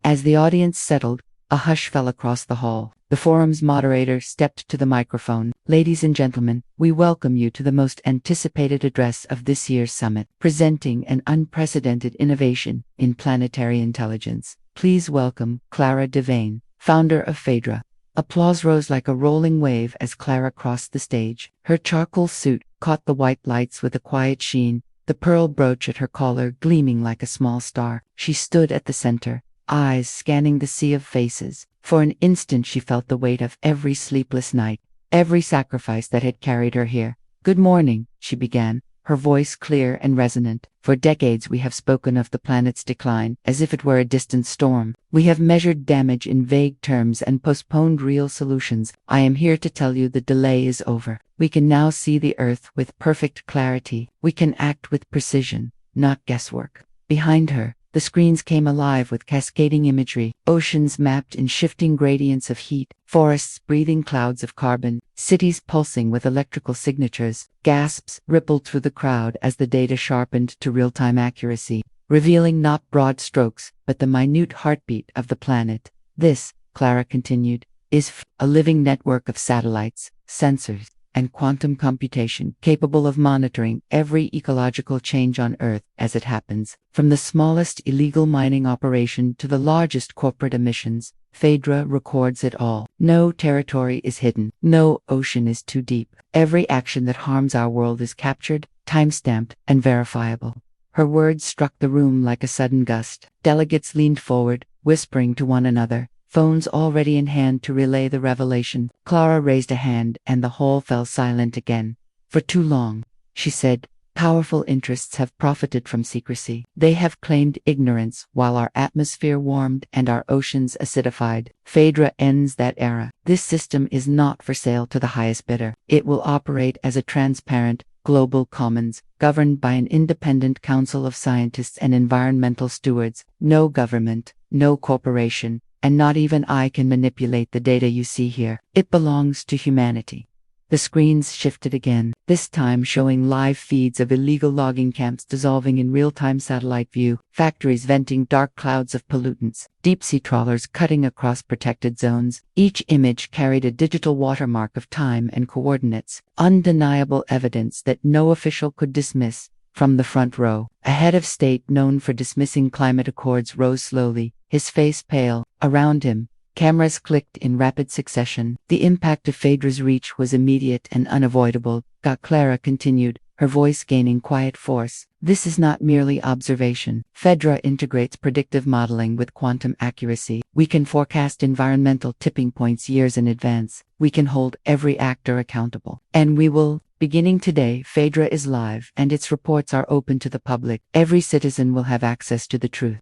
As the audience settled, a hush fell across the hall. The forum's moderator stepped to the microphone. Ladies and gentlemen, we welcome you to the most anticipated address of this year's summit, presenting an unprecedented innovation in planetary intelligence. Please welcome Clara Devane, founder of Phaedra. Applause rose like a rolling wave as Clara crossed the stage. Her charcoal suit caught the white lights with a quiet sheen, the pearl brooch at her collar gleaming like a small star. She stood at the center, eyes scanning the sea of faces. For an instant she felt the weight of every sleepless night, every sacrifice that had carried her here. Good morning, she began, her voice clear and resonant. For decades we have spoken of the planet's decline, as if it were a distant storm. We have measured damage in vague terms and postponed real solutions. I am here to tell you the delay is over. We can now see the Earth with perfect clarity. We can act with precision, not guesswork. Behind her, The screens came alive with cascading imagery, oceans mapped in shifting gradients of heat, forests breathing clouds of carbon, cities pulsing with electrical signatures. Gasps rippled through the crowd as the data sharpened to real-time accuracy, revealing not broad strokes, but the minute heartbeat of the planet. This, Clara continued, is a living network of satellites, sensors, and quantum computation capable of monitoring every ecological change on Earth as it happens, from the smallest illegal mining operation to the largest corporate emissions. Phaedra records it all. No territory is hidden. No ocean is too deep. Every action that harms our world is captured, time-stamped, and verifiable. Her words struck the room like a sudden gust. Delegates leaned forward, whispering to one another, phones already in hand to relay the revelation. Clara raised a hand, and the hall fell silent again. For too long, she said, powerful interests have profited from secrecy. They have claimed ignorance while our atmosphere warmed and our oceans acidified. Phaedra ends that era. This system is not for sale to the highest bidder. It will operate as a transparent, global commons, governed by an independent council of scientists and environmental stewards. No government, no corporation, and not even I can manipulate the data you see here. It belongs to humanity. The screens shifted again, this time showing live feeds of illegal logging camps dissolving in real-time satellite view, factories venting dark clouds of pollutants, deep-sea trawlers cutting across protected zones. Each image carried a digital watermark of time and coordinates, undeniable evidence that no official could dismiss. From the front row, a head of state known for dismissing climate accords rose slowly, his face pale. Around him, cameras clicked in rapid succession. The impact of Phaedra's reach was immediate and unavoidable. Clara continued, her voice gaining quiet force. This is not merely observation. Phaedra integrates predictive modeling with quantum accuracy. We can forecast environmental tipping points years in advance. We can hold every actor accountable. And we will. Beginning today, Phaedra is live, and its reports are open to the public. Every citizen will have access to the truth.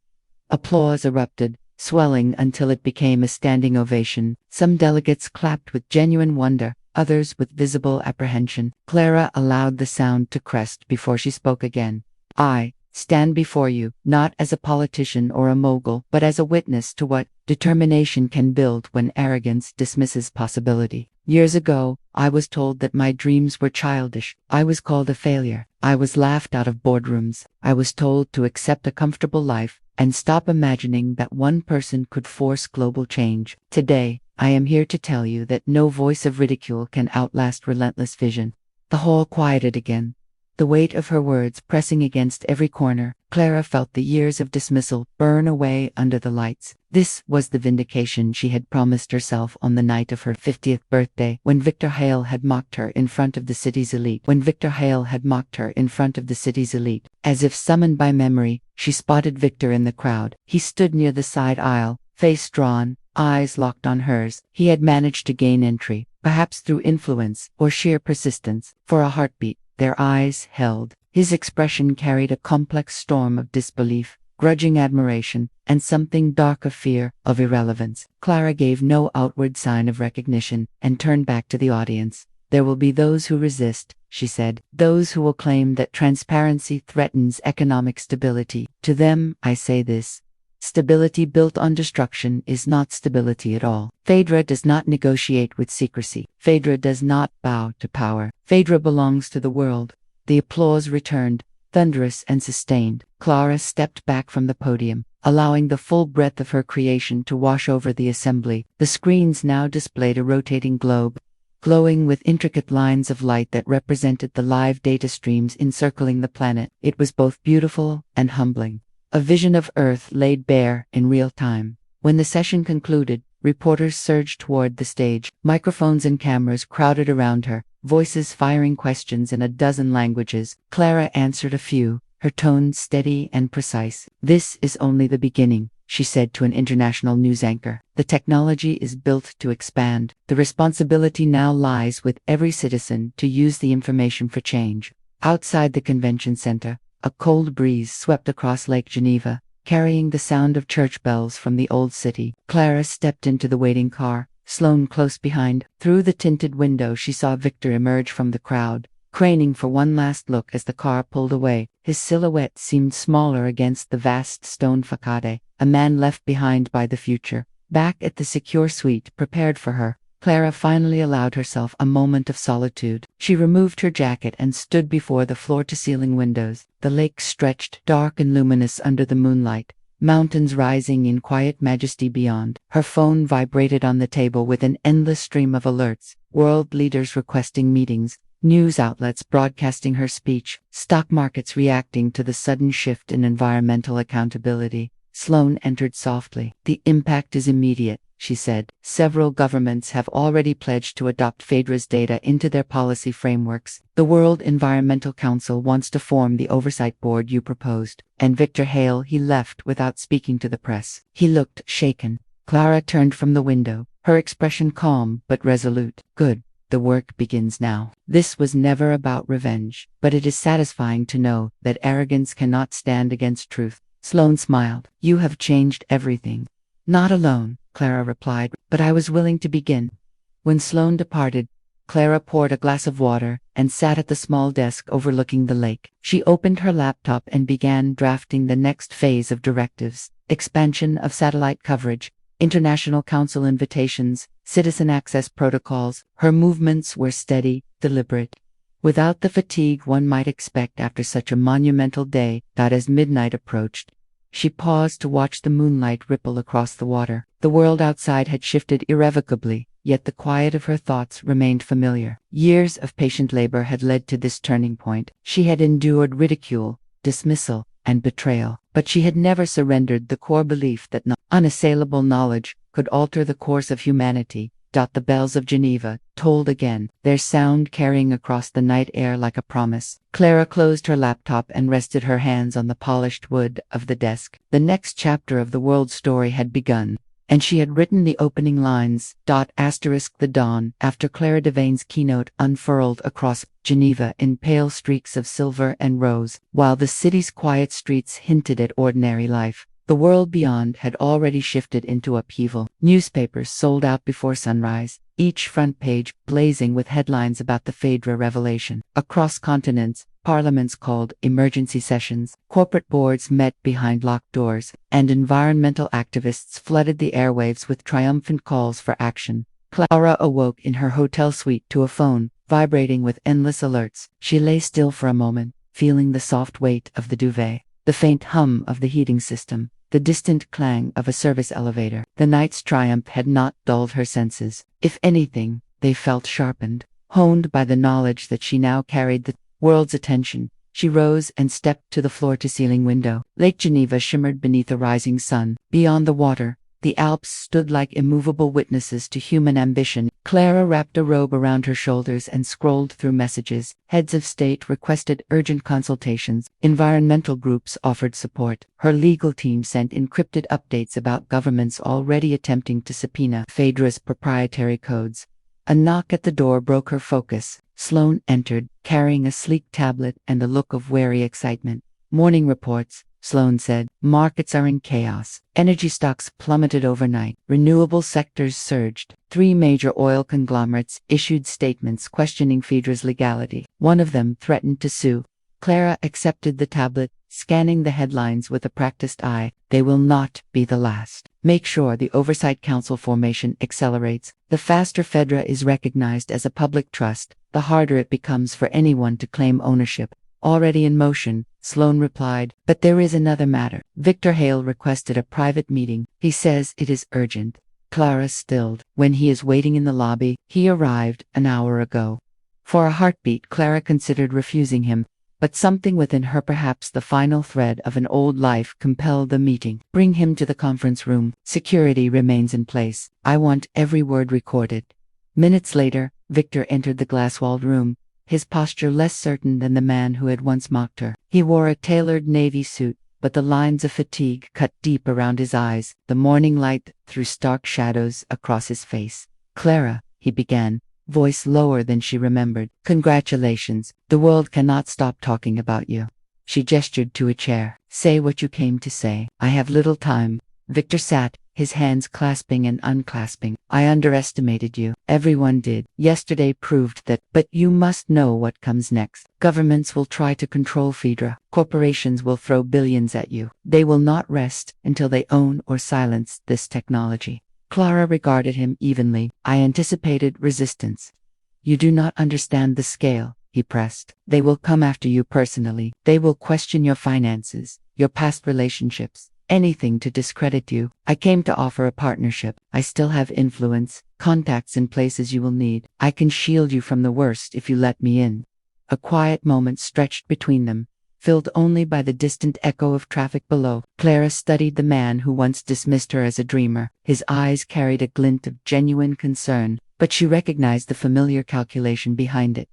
Applause erupted, swelling until it became a standing ovation. Some delegates clapped with genuine wonder, others with visible apprehension. Clara allowed the sound to crest before she spoke again. I stand before you, not as a politician or a mogul, but as a witness to what determination can build when arrogance dismisses possibility. Years ago, I was told that my dreams were childish. I was called a failure. I was laughed out of boardrooms. I was told to accept a comfortable life and stop imagining that one person could force global change. Today, I am here to tell you that no voice of ridicule can outlast relentless vision. The hall quieted again. The weight of her words pressing against every corner, Clara felt the years of dismissal burn away under the lights. This was the vindication she had promised herself on the night of her 50th birthday, when Victor Hale had mocked her in front of the city's elite. As if summoned by memory, she spotted Victor in the crowd. He stood near the side aisle, face drawn, eyes locked on hers. He had managed to gain entry, perhaps through influence or sheer persistence. For a heartbeat, their eyes held. His expression carried a complex storm of disbelief, grudging admiration, and something dark of fear, of irrelevance. Clara gave no outward sign of recognition, and turned back to the audience. There will be those who resist, she said, those who will claim that transparency threatens economic stability. To them, I say this. Stability built on destruction is not stability at all. Phaedra does not negotiate with secrecy. Phaedra does not bow to power. Phaedra belongs to the world. The applause returned, thunderous and sustained. Clara stepped back from the podium, allowing the full breadth of her creation to wash over the assembly. The screens now displayed a rotating globe, glowing with intricate lines of light that represented the live data streams encircling the planet. It was both beautiful and humbling. A vision of Earth laid bare in real time. When the session concluded, reporters surged toward the stage. Microphones and cameras crowded around her, voices firing questions in a dozen languages. Clara answered a few, her tone steady and precise. This is only the beginning, she said to an international news anchor. The technology is built to expand. The responsibility now lies with every citizen to use the information for change. Outside the convention center, a cold breeze swept across Lake Geneva, carrying the sound of church bells from the old city. Clara stepped into the waiting car, Sloane close behind. Through the tinted window she saw Victor emerge from the crowd, craning for one last look as the car pulled away. His silhouette seemed smaller against the vast stone facade, a man left behind by the future. Back at the secure suite prepared for her, Clara finally allowed herself a moment of solitude. She removed her jacket and stood before the floor-to-ceiling windows. The lake stretched dark and luminous under the moonlight, mountains rising in quiet majesty beyond. Her phone vibrated on the table with an endless stream of alerts, world leaders requesting meetings, news outlets broadcasting her speech, stock markets reacting to the sudden shift in environmental accountability. Sloane entered softly. "The impact is immediate," she said. "Several governments have already pledged to adopt Phaedra's data into their policy frameworks. The World Environmental Council wants to form the oversight board you proposed." And Victor Hale, he left without speaking to the press. He looked shaken. Clara turned from the window, her expression calm but resolute. "Good. The work begins now. This was never about revenge, but it is satisfying to know that arrogance cannot stand against truth." Sloane smiled. "You have changed everything." "Not alone," Clara replied, "but I was willing to begin." When Sloane departed, Clara poured a glass of water and sat at the small desk overlooking the lake. She opened her laptop and began drafting the next phase of directives: expansion of satellite coverage, international council invitations, citizen access protocols. Her movements were steady, deliberate, without the fatigue one might expect after such a monumental day. As midnight approached, she paused to watch the moonlight ripple across the water. The world outside had shifted irrevocably, yet the quiet of her thoughts remained familiar. Years of patient labor had led to this turning point. She had endured ridicule, dismissal, and betrayal, but she had never surrendered the core belief that unassailable knowledge could alter the course of humanity. The bells of Geneva tolled again, their sound carrying across the night air like a promise. Clara closed her laptop and rested her hands on the polished wood of the desk. The next chapter of the world story had begun, and she had written the opening lines. The dawn, after Clara Devaine's keynote unfurled across Geneva in pale streaks of silver and rose, while the city's quiet streets hinted at ordinary life. The world beyond had already shifted into upheaval. Newspapers sold out before sunrise, each front page blazing with headlines about the Phaedra revelation. Across continents, parliaments called emergency sessions, corporate boards met behind locked doors, and environmental activists flooded the airwaves with triumphant calls for action. Clara awoke in her hotel suite to a phone vibrating with endless alerts. She lay still for a moment, feeling the soft weight of the duvet, the faint hum of the heating system, the distant clang of a service elevator. The night's triumph had not dulled her senses. If anything, they felt sharpened, honed by the knowledge that she now carried the world's attention. She rose and stepped to the floor-to-ceiling window. Lake Geneva shimmered beneath a rising sun. Beyond the water, the Alps stood like immovable witnesses to human ambition. Clara wrapped a robe around her shoulders and scrolled through messages. Heads of state requested urgent consultations. Environmental groups offered support. Her legal team sent encrypted updates about governments already attempting to subpoena Phaedra's proprietary codes. A knock at the door broke her focus. Sloane entered, carrying a sleek tablet and a look of wary excitement. "Morning reports," Sloane said. "Markets are in chaos. Energy stocks plummeted overnight. Renewable sectors surged. 3 major oil conglomerates issued statements questioning Phaedra's legality. One of them threatened to sue." Clara accepted the tablet, scanning the headlines with a practiced eye. "They will not be the last. Make sure the Oversight Council formation accelerates. The faster Phaedra is recognized as a public trust, the harder it becomes for anyone to claim ownership." "Already in motion," Sloane replied. "But there is another matter. Victor Hale requested a private meeting. He says it is urgent." Clara stilled. "When he is waiting in the lobby, he arrived an hour ago." For a heartbeat, Clara considered refusing him, but something within her, perhaps the final thread of an old life, compelled the meeting. "Bring him to the conference room. Security remains in place. I want every word recorded." Minutes later, Victor entered the glass-walled room, his posture less certain than the man who had once mocked her. He wore a tailored navy suit, but the lines of fatigue cut deep around his eyes. The morning light threw stark shadows across his face. "Clara," he began, voice lower than she remembered. "Congratulations. The world cannot stop talking about you." She gestured to a chair. "Say what you came to say." "I have little time." Victor sat, his hands clasping and unclasping. I underestimated you. Everyone did. Yesterday proved that, but you must know what comes next. Governments will try to control Phaedra. Corporations will throw billions at you. They will not rest until they own or silence this technology. Clara regarded him evenly. I anticipated resistance. You do not understand the scale, he pressed. They will come after you personally. They will question your finances, your past relationships, anything to discredit you. I came to offer a partnership. I still have influence, contacts in places you will need. I can shield you from the worst if you let me in. A quiet moment stretched between them, filled only by the distant echo of traffic below. Clara studied the man who once dismissed her as a dreamer. His eyes carried a glint of genuine concern, but she recognized the familiar calculation behind it.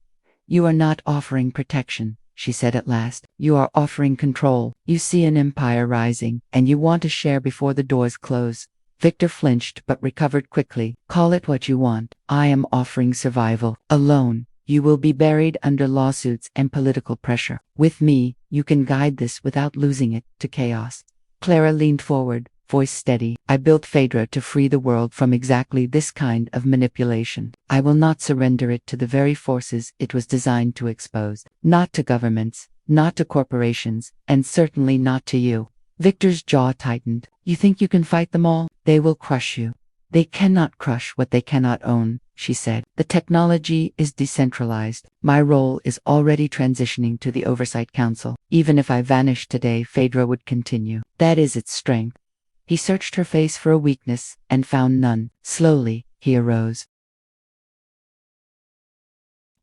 You are not offering protection, she said at last. You are offering control. You see an empire rising, and you want to share before the doors close. Victor flinched but recovered quickly. Call it what you want. I am offering survival. Alone, you will be buried under lawsuits and political pressure. With me, you can guide this without losing it to chaos. Clara leaned forward, voice steady. I built Phaedra to free the world from exactly this kind of manipulation. I will not surrender it to the very forces it was designed to expose. Not to governments, not to corporations, and certainly not to you. Victor's jaw tightened. You think you can fight them all? They will crush you. They cannot crush what they cannot own, she said. The technology is decentralized. My role is already transitioning to the Oversight Council. Even if I vanished today, Phaedra would continue. That is its strength. He searched her face for a weakness and found none. Slowly, he arose.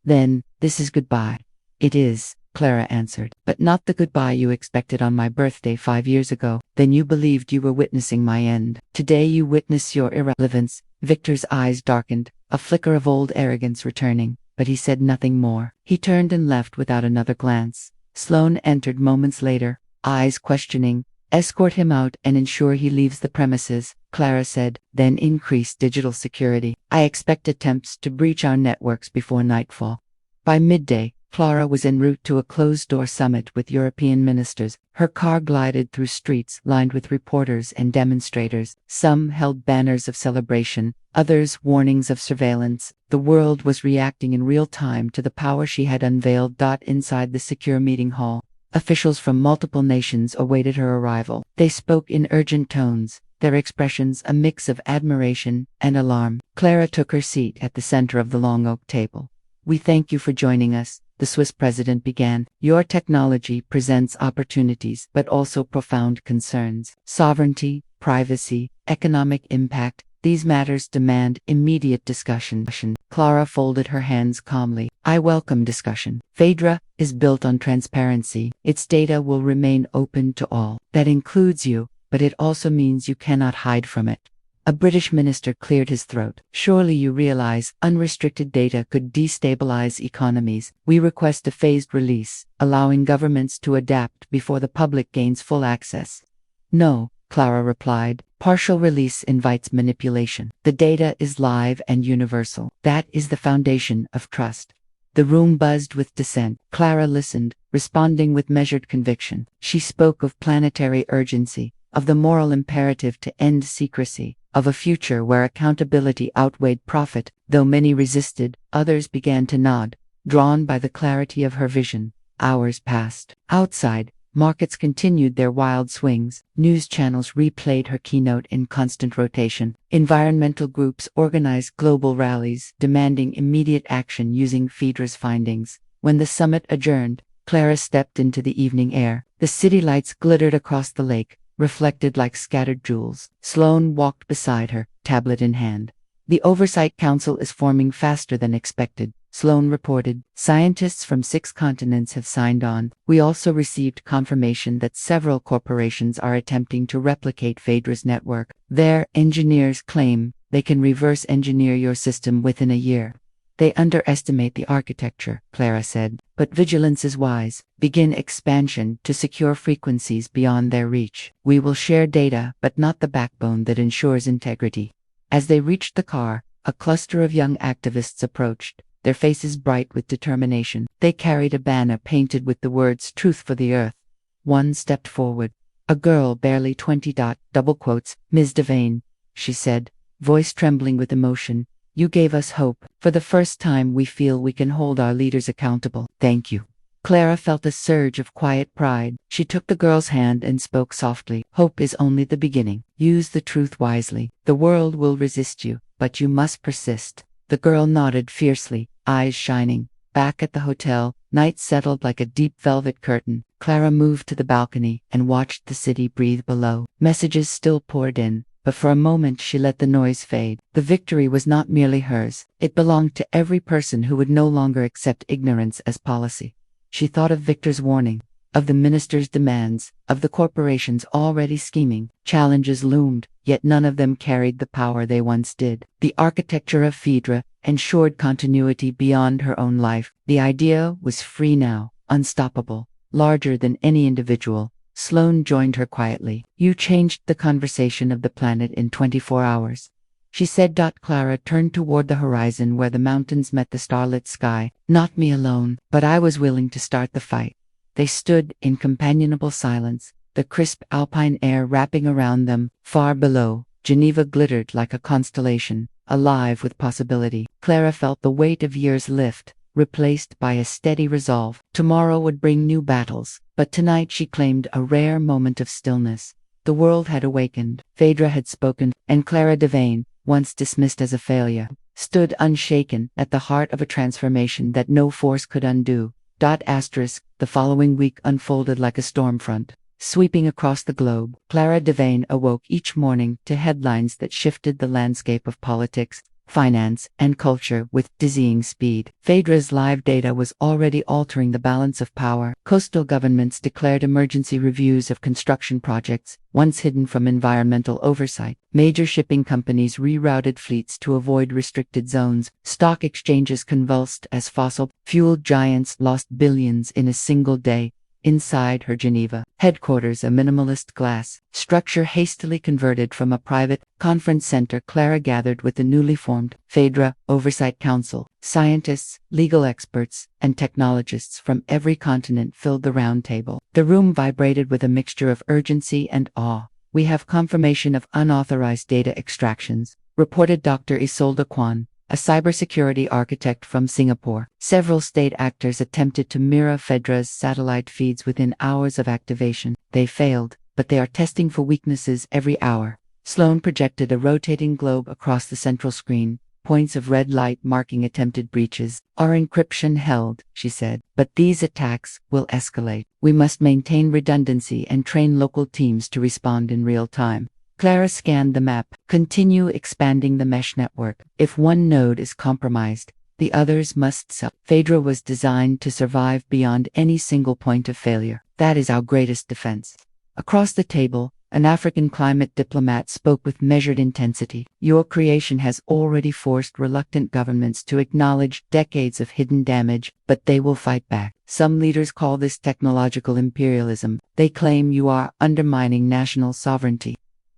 Then, this is goodbye. It is, Clara answered, but not the goodbye you expected on my birthday 5 years ago. Then you believed you were witnessing my end. Today you witness your irrelevance. Victor's eyes darkened, a flicker of old arrogance returning, but he said nothing more. He turned and left without another glance. Sloane entered moments later, eyes questioning. Escort him out and ensure he leaves the premises, Clara said, then increase digital security. I expect attempts to breach our networks before nightfall. By midday, Clara was en route to a closed-door summit with European ministers. Her car glided through streets lined with reporters and demonstrators. Some held banners of celebration, others warnings of surveillance. The world was reacting in real time to the power she had unveiled. Inside the secure meeting hall, officials from multiple nations awaited her arrival. They spoke in urgent tones, their expressions a mix of admiration and alarm. Clara took her seat at the center of the long oak table. We thank you for joining us, the Swiss president began. Your technology presents opportunities but also profound concerns. Sovereignty, privacy, economic impact. These matters demand immediate discussion. Clara folded her hands calmly. I welcome discussion. Phaedra is built on transparency. Its data will remain open to all. That includes you, but it also means you cannot hide from it. A British minister cleared his throat. Surely you realize unrestricted data could destabilize economies. We request a phased release, allowing governments to adapt before the public gains full access. No, Clara replied. Partial release invites manipulation. The data is live and universal. That is the foundation of trust. The room buzzed with dissent. Clara listened, responding with measured conviction. She spoke of planetary urgency, of the moral imperative to end secrecy, of a future where accountability outweighed profit. Though many resisted, others began to nod, drawn by the clarity of her vision. Hours passed. Outside, markets continued their wild swings. News channels replayed her keynote in constant rotation. Environmental groups organized global rallies, demanding immediate action using Phaedra's findings. When the summit adjourned, Clara stepped into the evening air. The city lights glittered across the lake, reflected like scattered jewels. Sloane walked beside her, tablet in hand. The Oversight Council is forming faster than expected, Sloane reported. Scientists from 6 continents have signed on. We also received confirmation that several corporations are attempting to replicate Phaedra's network. Their engineers claim they can reverse engineer your system within a year. They underestimate the architecture, Clara said, but vigilance is wise. Begin expansion to secure frequencies beyond their reach. We will share data, but not the backbone that ensures integrity. As they reached the car, a cluster of young activists approached, their faces bright with determination. They carried a banner painted with the words "Truth for the Earth." One stepped forward. A girl barely 20. Double quotes, Ms. Devane, she said, voice trembling with emotion. You gave us hope. For the first time, we feel we can hold our leaders accountable. Thank you. Clara felt a surge of quiet pride. She took the girl's hand and spoke softly. Hope is only the beginning. Use the truth wisely. The world will resist you, but you must persist. The girl nodded fiercely, eyes shining. Back at the hotel, night settled like a deep velvet curtain. Clara moved to the balcony and watched the city breathe below. Messages still poured in, but for a moment she let the noise fade. The victory was not merely hers. It belonged to every person who would no longer accept ignorance as policy. She thought of Victor's warning, of the minister's demands, of the corporations already scheming. Challenges loomed, yet none of them carried the power they once did. The architecture of Phaedra ensured continuity beyond her own life. The idea was free now, unstoppable, larger than any individual. Sloane joined her quietly. You changed the conversation of the planet in 24 hours. She said. Clara turned toward the horizon where the mountains met the starlit sky. Not me alone, but I was willing to start the fight. They stood in companionable silence, the crisp alpine air wrapping around them. Far below, Geneva glittered like a constellation, alive with possibility. Clara felt the weight of years lift, replaced by a steady resolve. Tomorrow would bring new battles, but tonight she claimed a rare moment of stillness. The world had awakened. Phaedra had spoken, and Clara Devane, once dismissed as a failure, stood unshaken at the heart of a transformation that no force could undo. The following week unfolded like a storm front, sweeping across the globe. Clara Devane awoke each morning to headlines that shifted the landscape of politics, finance, and culture with dizzying speed. Phaedra's live data was already altering the balance of power. Coastal governments declared emergency reviews of construction projects, once hidden from environmental oversight. Major shipping companies rerouted fleets to avoid restricted zones. Stock exchanges convulsed as fossil fuel giants lost billions in a single day. Inside her Geneva headquarters, a minimalist glass structure hastily converted from a private conference center, Clara gathered with the newly formed Phaedra Oversight Council. Scientists, legal experts, and technologists from every continent filled the round table. The room vibrated with a mixture of urgency and awe. We have confirmation of unauthorized data extractions, reported Dr. Isolde Kwan, a cybersecurity architect from Singapore. Several state actors attempted to mirror Phaedra's satellite feeds within hours of activation. They failed, but they are testing for weaknesses every hour. Sloane projected a rotating globe across the central screen, points of red light marking attempted breaches. Our encryption held, she said, but these attacks will escalate. We must maintain redundancy and train local teams to respond in real time. Clara scanned the map. Continue expanding the mesh network. If one node is compromised, the others must suffer. Phaedra was designed to survive beyond any single point of failure. That is our greatest defense. Across the table, an African climate diplomat spoke with measured intensity. Your creation has already forced reluctant governments to acknowledge decades of hidden damage, but they will fight back. Some leaders call this technological imperialism. They claim you are undermining national sovereignty.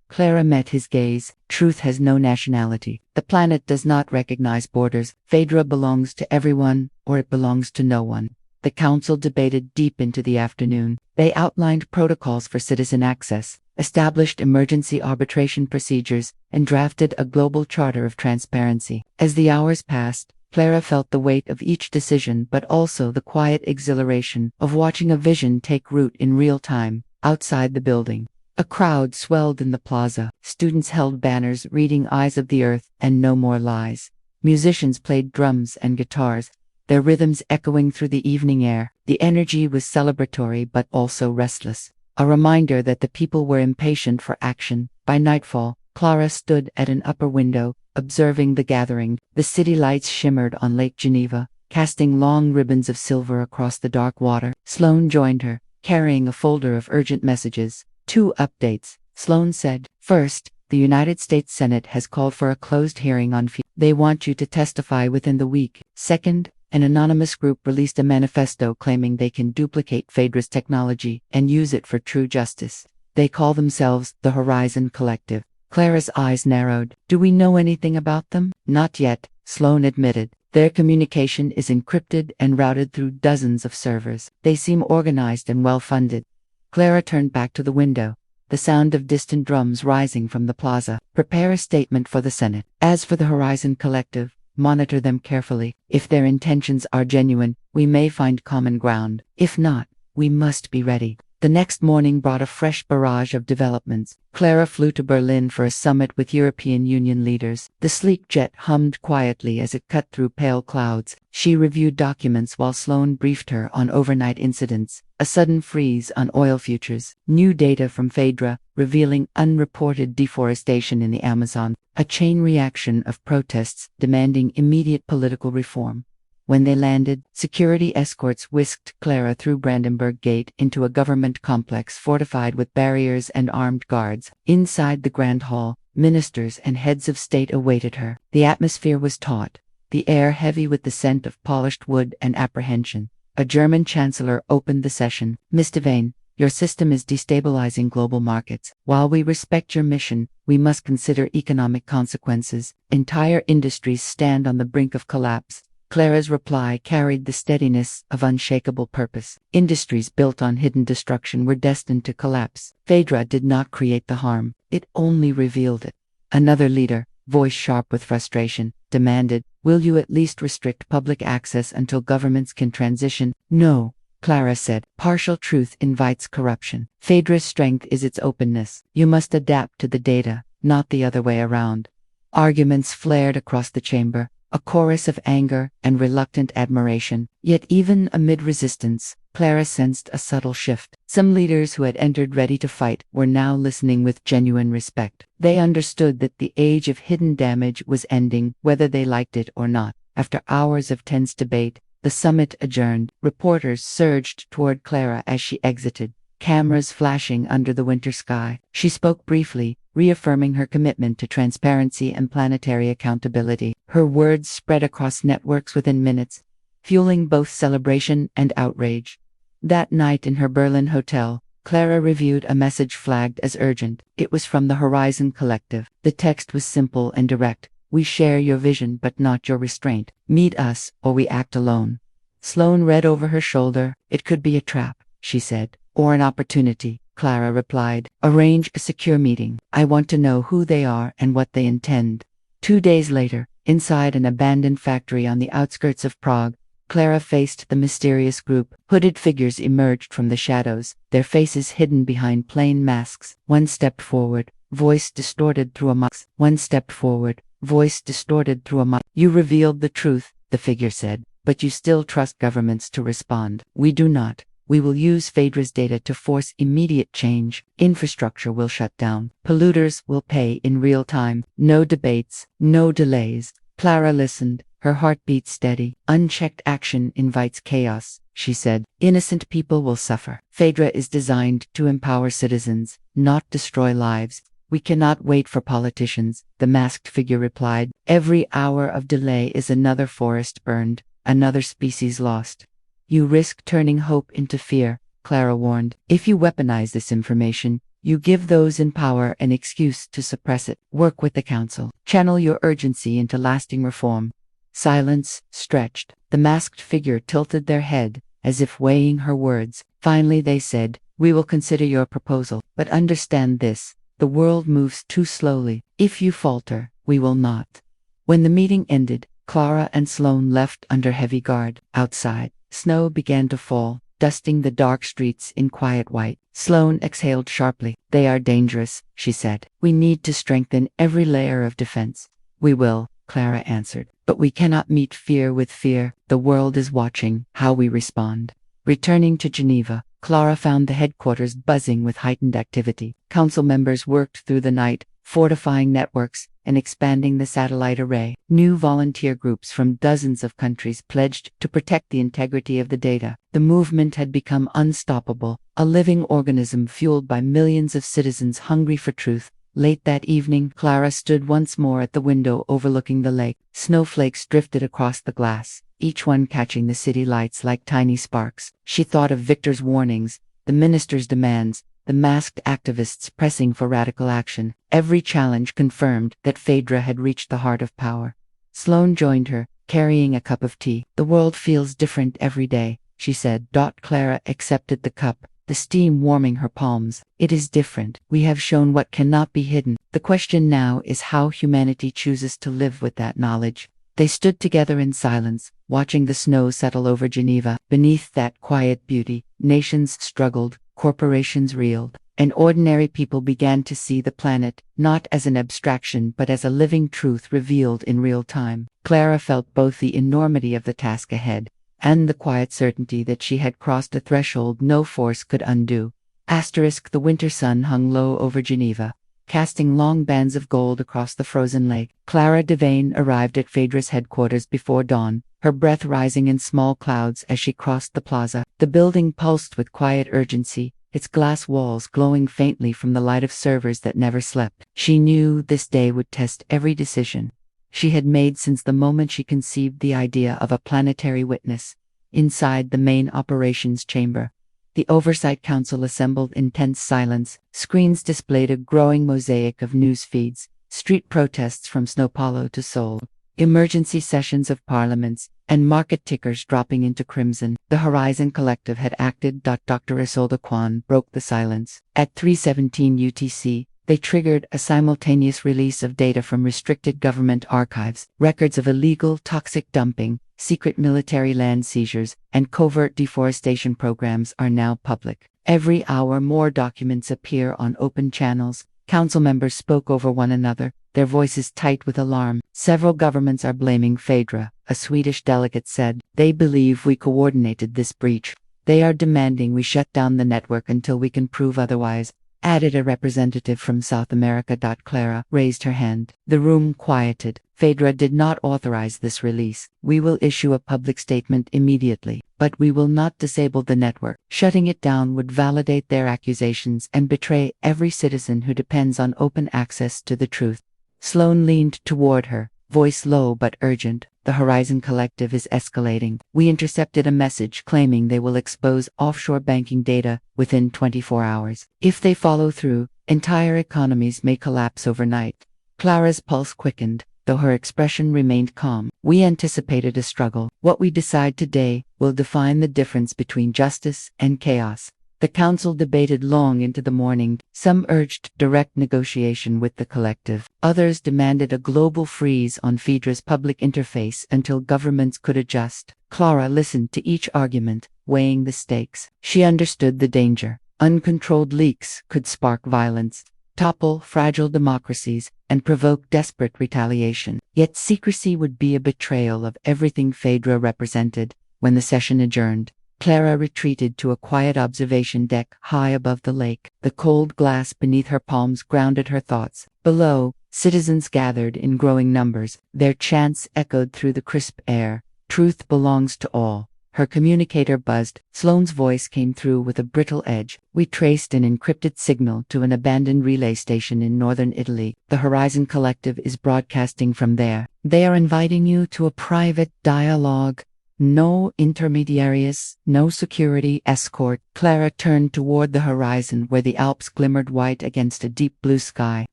Clara met his gaze. Truth has no nationality. The planet does not recognize borders. Phaedra belongs to everyone, or it belongs to no one. The council debated deep into the afternoon. They outlined protocols for citizen access, established emergency arbitration procedures, and drafted a global charter of transparency. As the hours passed, Clara felt the weight of each decision, but also the quiet exhilaration of watching a vision take root in real time. Outside the building, a crowd swelled in the plaza. Students held banners reading "Eyes of the Earth" and "No More Lies." Musicians played drums and guitars, their rhythms echoing through the evening air. The energy was celebratory but also restless, a reminder that the people were impatient for action. By nightfall, Clara stood at an upper window, observing the gathering. The city lights shimmered on Lake Geneva, casting long ribbons of silver across the dark water. Sloane joined her, carrying a folder of urgent messages. 2 updates, Sloane said. First, the United States Senate has called for a closed hearing on Phaedra. They want you to testify within the week. Second, an anonymous group released a manifesto claiming they can duplicate Phaedra's technology and use it for true justice. They call themselves the Horizon Collective. Clara's eyes narrowed. Do we know anything about them? Not yet, Sloane admitted. Their communication is encrypted and routed through dozens of servers. They seem organized and well-funded. Clara turned back to the window. the sound of distant drums rising from the plaza. Prepare a statement for the Senate. As for the Horizon Collective, monitor them carefully. If their intentions are genuine, we may find common ground. If not, we must be ready. The next morning brought a fresh barrage of developments. Clara flew to Berlin for a summit with European Union leaders. The sleek jet hummed quietly as it cut through pale clouds. She reviewed documents while Sloan briefed her on overnight incidents. A sudden freeze on oil futures. New data from Phaedra revealing unreported deforestation in the Amazon. A chain reaction of protests demanding immediate political reform. When they landed, security escorts whisked Clara through Brandenburg Gate into a government complex fortified with barriers and armed guards. Inside the Grand Hall, ministers and heads of state awaited her. The atmosphere was taut, the air heavy with the scent of polished wood and apprehension. A German chancellor opened the session. Mr. Vane, your system is destabilizing global markets. While we respect your mission, we must consider economic consequences. Entire industries stand on the brink of collapse. Clara's reply carried the steadiness of unshakable purpose. Industries built on hidden destruction were destined to collapse. Phaedra did not create the harm, it only revealed it. Another leader, voice sharp with frustration, demanded, "Will you at least restrict public access until governments can transition?" "No," Clara said. "Partial truth invites corruption. Phaedra's strength is its openness. You must adapt to the data, not the other way around." Arguments flared across the chamber, a chorus of anger and reluctant admiration. Yet even amid resistance, Clara sensed a subtle shift. Some leaders who had entered ready to fight were now listening with genuine respect. They understood that the age of hidden damage was ending, whether they liked it or not. After hours of tense debate, the summit adjourned. Reporters surged toward Clara as she exited, cameras flashing under the winter sky. She spoke briefly, reaffirming her commitment to transparency and planetary accountability. Her words spread across networks within minutes, fueling both celebration and outrage. That night in her Berlin hotel, Clara reviewed a message flagged as urgent. It was from the Horizon Collective. The text was simple and direct. "We share your vision but not your restraint. Meet us, or we act alone." Sloan read over her shoulder. "It could be a trap," she said. "Or an opportunity," Clara replied. "Arrange a secure meeting. I want to know who they are and what they intend." 2 days later, inside an abandoned factory on the outskirts of Prague, Clara faced the mysterious group. Hooded figures emerged from the shadows, their faces hidden behind plain masks. One stepped forward, voice distorted through a mask. One stepped forward, voice distorted through a mask. "You revealed the truth," the figure said, "but you still trust governments to respond. We do not. We will use Phaedra's data to force immediate change. Infrastructure will shut down. Polluters will pay in real time. No debates, no delays." Clara listened, her heartbeat steady. "Unchecked action invites chaos," she said. "Innocent people will suffer. Phaedra is designed to empower citizens, not destroy lives. We cannot wait for politicians," the masked figure replied. "Every hour of delay is another forest burned, another species lost." "You risk turning hope into fear," Clara warned. "If you weaponize this information, you give those in power an excuse to suppress it. Work with the council. Channel your urgency into lasting reform." Silence stretched. The masked figure tilted their head, as if weighing her words. Finally they said, "We will consider your proposal, but understand this. The world moves too slowly. If you falter, we will not." When the meeting ended, Clara and Sloan left under heavy guard. Outside, snow began to fall, dusting the dark streets in quiet white. Sloan exhaled sharply. "They are dangerous," she said. "We need to strengthen every layer of defense." "We will," Clara answered. "But we cannot meet fear with fear. The world is watching how we respond." Returning to Geneva, Clara found the headquarters buzzing with heightened activity. Council members worked through the night, fortifying networks and expanding the satellite array. New volunteer groups from dozens of countries pledged to protect the integrity of the data. The movement had become unstoppable, a living organism fueled by millions of citizens hungry for truth. Late that evening, Clara stood once more at the window overlooking the lake. Snowflakes drifted across the glass, each one catching the city lights like tiny sparks. She thought of Victor's warnings, the minister's demands, the masked activists pressing for radical action. Every challenge confirmed that Phaedra had reached the heart of power. Sloan joined her, carrying a cup of tea. "The world feels different every day," she said. Clara accepted the cup, the steam warming her palms. It is different. We have shown what cannot be hidden. The question now is how humanity chooses to live with that knowledge. They stood together in silence, watching the snow settle over Geneva. Beneath that quiet beauty, nations struggled, corporations reeled, and ordinary people began to see the planet, not as an abstraction but as a living truth revealed in real time. Clara felt both the enormity of the task ahead, and the quiet certainty that she had crossed a threshold no force could undo. The winter sun hung low over Geneva, casting long bands of gold across the frozen lake. Clara Devane arrived at Phaedra's headquarters before dawn, her breath rising in small clouds as she crossed the plaza. The building pulsed with quiet urgency, its glass walls glowing faintly from the light of servers that never slept. She knew this day would test every decision she had made since the moment she conceived the idea of a planetary witness. Inside the main operations chamber, the Oversight Council assembled in tense silence. Screens displayed a growing mosaic of news feeds, street protests from Sao Paulo to Seoul, emergency sessions of parliaments, and market tickers dropping into crimson. The Horizon Collective had acted. Dr. Isolde Kwan broke the silence. At 3:17 UTC, they triggered a simultaneous release of data from restricted government archives. Records of illegal toxic dumping, secret military land seizures, and covert deforestation programs are now public. Every hour more documents appear on open channels. Council members spoke over one another, their voices tight with alarm. Several governments are blaming Phaedra, a Swedish delegate said. They believe we coordinated this breach. They are demanding we shut down the network until we can prove otherwise, added a representative from South America. Clara raised her hand. The room quieted. Phaedra did not authorize this release. We will issue a public statement immediately, but we will not disable the network. Shutting it down would validate their accusations and betray every citizen who depends on open access to the truth. Sloane leaned toward her, voice low but urgent. The Horizon Collective is escalating. We intercepted a message claiming they will expose offshore banking data within 24 hours. If they follow through, entire economies may collapse overnight. Clara's pulse quickened, though her expression remained calm. We anticipated a struggle. What we decide today will define the difference between justice and chaos. The council debated long into the morning. Some urged direct negotiation with the collective. Others demanded a global freeze on Phaedra's public interface until governments could adjust. Clara listened to each argument, weighing the stakes. She understood the danger. Uncontrolled leaks could spark violence, topple fragile democracies, and provoke desperate retaliation. Yet secrecy would be a betrayal of everything Phaedra represented. When the session adjourned, Clara retreated to a quiet observation deck high above the lake. The cold glass beneath her palms grounded her thoughts. Below, citizens gathered in growing numbers. Their chants echoed through the crisp air. Truth belongs to all. Her communicator buzzed. Sloane's voice came through with a brittle edge. We traced an encrypted signal to an abandoned relay station in northern Italy. The Horizon Collective is broadcasting from there. They are inviting you to a private dialogue. No intermediaries, no security escort. Clara turned toward the horizon where the Alps glimmered white against a deep blue sky.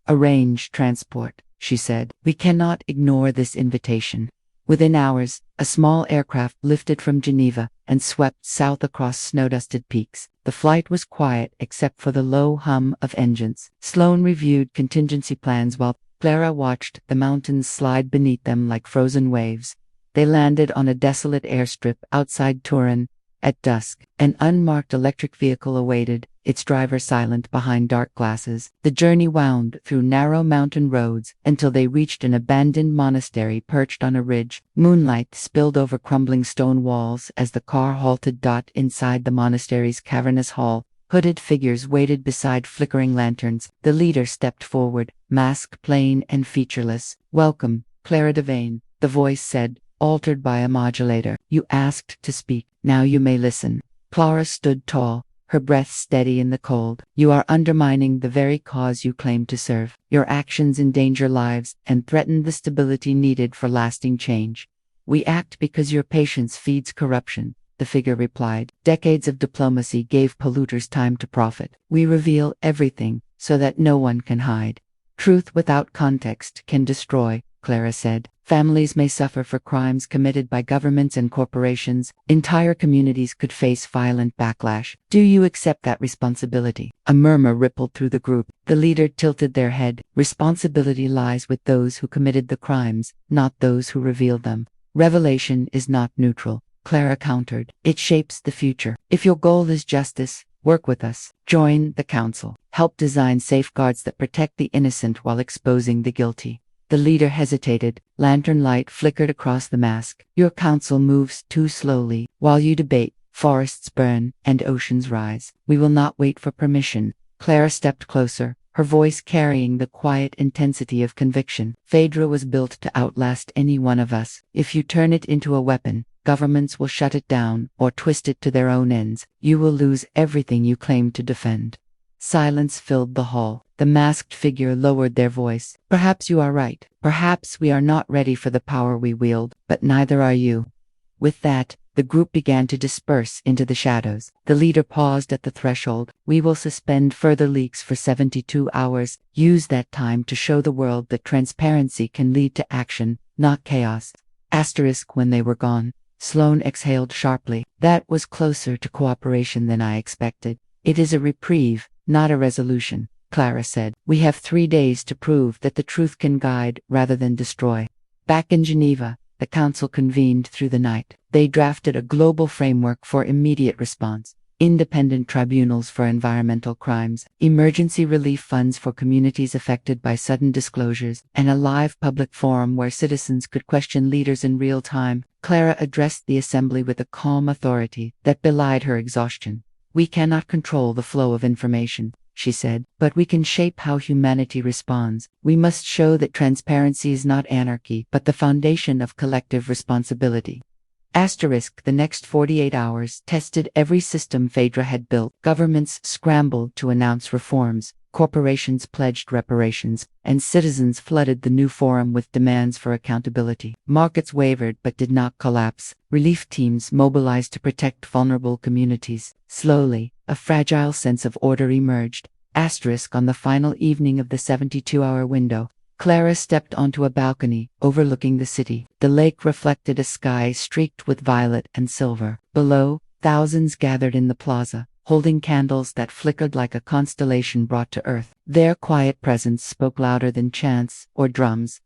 Arrange transport, she said. We cannot ignore this invitation. Within hours, a small aircraft lifted from Geneva and swept south across snow-dusted peaks. The flight was quiet except for the low hum of engines. Sloane reviewed contingency plans while Clara watched the mountains slide beneath them like frozen waves. They landed on a desolate airstrip outside Turin. At dusk, an unmarked electric vehicle awaited, its driver silent behind dark glasses. The journey wound through narrow mountain roads until they reached an abandoned monastery perched on a ridge. Moonlight spilled over crumbling stone walls as the car halted. Inside the monastery's cavernous hall, hooded figures waited beside flickering lanterns. The leader stepped forward, mask plain and featureless. Welcome, Clara Devane, the voice said, altered by a modulator. You asked to speak, now you may listen. Clara stood tall, her breath steady in the cold. You are undermining the very cause you claim to serve. Your actions endanger lives and threaten the stability needed for lasting change. We act because your patience feeds corruption, the figure replied. Decades of diplomacy gave polluters time to profit. We reveal everything so that no one can hide. Truth without context can destroy, Clara said. Families may suffer for crimes committed by governments and corporations. Entire communities could face violent backlash. Do you accept that responsibility? A murmur rippled through the group. The leader tilted their head. Responsibility lies with those who committed the crimes, not those who revealed them. Revelation is not neutral, Clara countered. It shapes the future. If your goal is justice, work with us. Join the council. Help design safeguards that protect the innocent while exposing the guilty. The leader hesitated. Lantern light flickered across the mask. Your council moves too slowly. While you debate, forests burn and oceans rise. We will not wait for permission. Clara stepped closer, her voice carrying the quiet intensity of conviction. Phaedra was built to outlast any one of us. If you turn it into a weapon, governments will shut it down or twist it to their own ends. You will lose everything you claim to defend. Silence filled the hall. The masked figure lowered their voice. Perhaps you are right. Perhaps we are not ready for the power we wield, but neither are you. With that, the group began to disperse into the shadows. The leader paused at the threshold. We will suspend further leaks for 72 hours. Use that time to show the world that transparency can lead to action, not chaos. When they were gone, Sloane exhaled sharply. That was closer to cooperation than I expected. It is a reprieve, not a resolution, Clara said. We have 3 days to prove that the truth can guide rather than destroy. Back in Geneva, the council convened through the night. They drafted a global framework for immediate response. Independent tribunals for environmental crimes, emergency relief funds for communities affected by sudden disclosures, and a live public forum where citizens could question leaders in real time. Clara addressed the assembly with a calm authority that belied her exhaustion. We cannot control the flow of information, she said, but we can shape how humanity responds. We must show that transparency is not anarchy, but the foundation of collective responsibility. The next 48 hours tested every system Phaedra had built. Governments scrambled to announce reforms, corporations pledged reparations, and citizens flooded the new forum with demands for accountability. Markets wavered but did not collapse. Relief teams mobilized to protect vulnerable communities. Slowly, a fragile sense of order emerged. On the final evening of the 72-hour window, Clara stepped onto a balcony overlooking the city. The lake reflected a sky streaked with violet and silver. Below, thousands gathered in the plaza, holding candles that flickered like a constellation brought to earth. Their quiet presence spoke louder than chants or drums.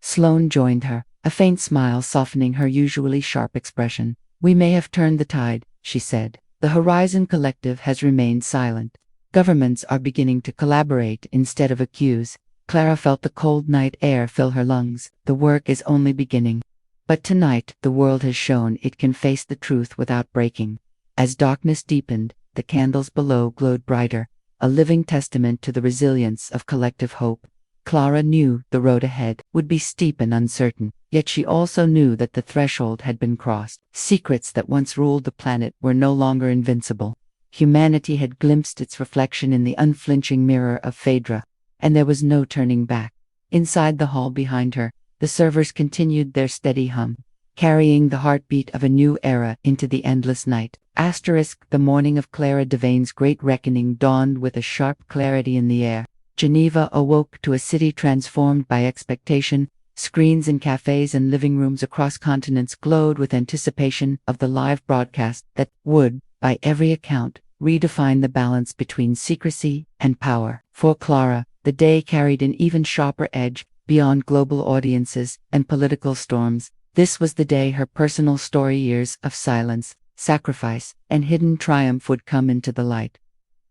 Sloane joined her, a faint smile softening her usually sharp expression. We may have turned the tide, she said. The Horizon Collective has remained silent. Governments are beginning to collaborate instead of accuse. Clara felt the cold night air fill her lungs. The work is only beginning. But tonight, the world has shown it can face the truth without breaking. As darkness deepened, the candles below glowed brighter, a living testament to the resilience of collective hope. Clara knew the road ahead would be steep and uncertain, yet she also knew that the threshold had been crossed. Secrets that once ruled the planet were no longer invincible. Humanity had glimpsed its reflection in the unflinching mirror of Phaedra, and there was no turning back. Inside the hall behind her, the servers continued their steady hum, carrying the heartbeat of a new era into the endless night. The morning of Clara Devane's great reckoning dawned with a sharp clarity in the air. Geneva awoke to a city transformed by expectation. Screens in cafes and living rooms across continents glowed with anticipation of the live broadcast that would, by every account, redefine the balance between secrecy and power. For Clara, the day carried an even sharper edge. Beyond global audiences and political storms, this was the day her personal story, years of silence, sacrifice, and hidden triumph would come into the light.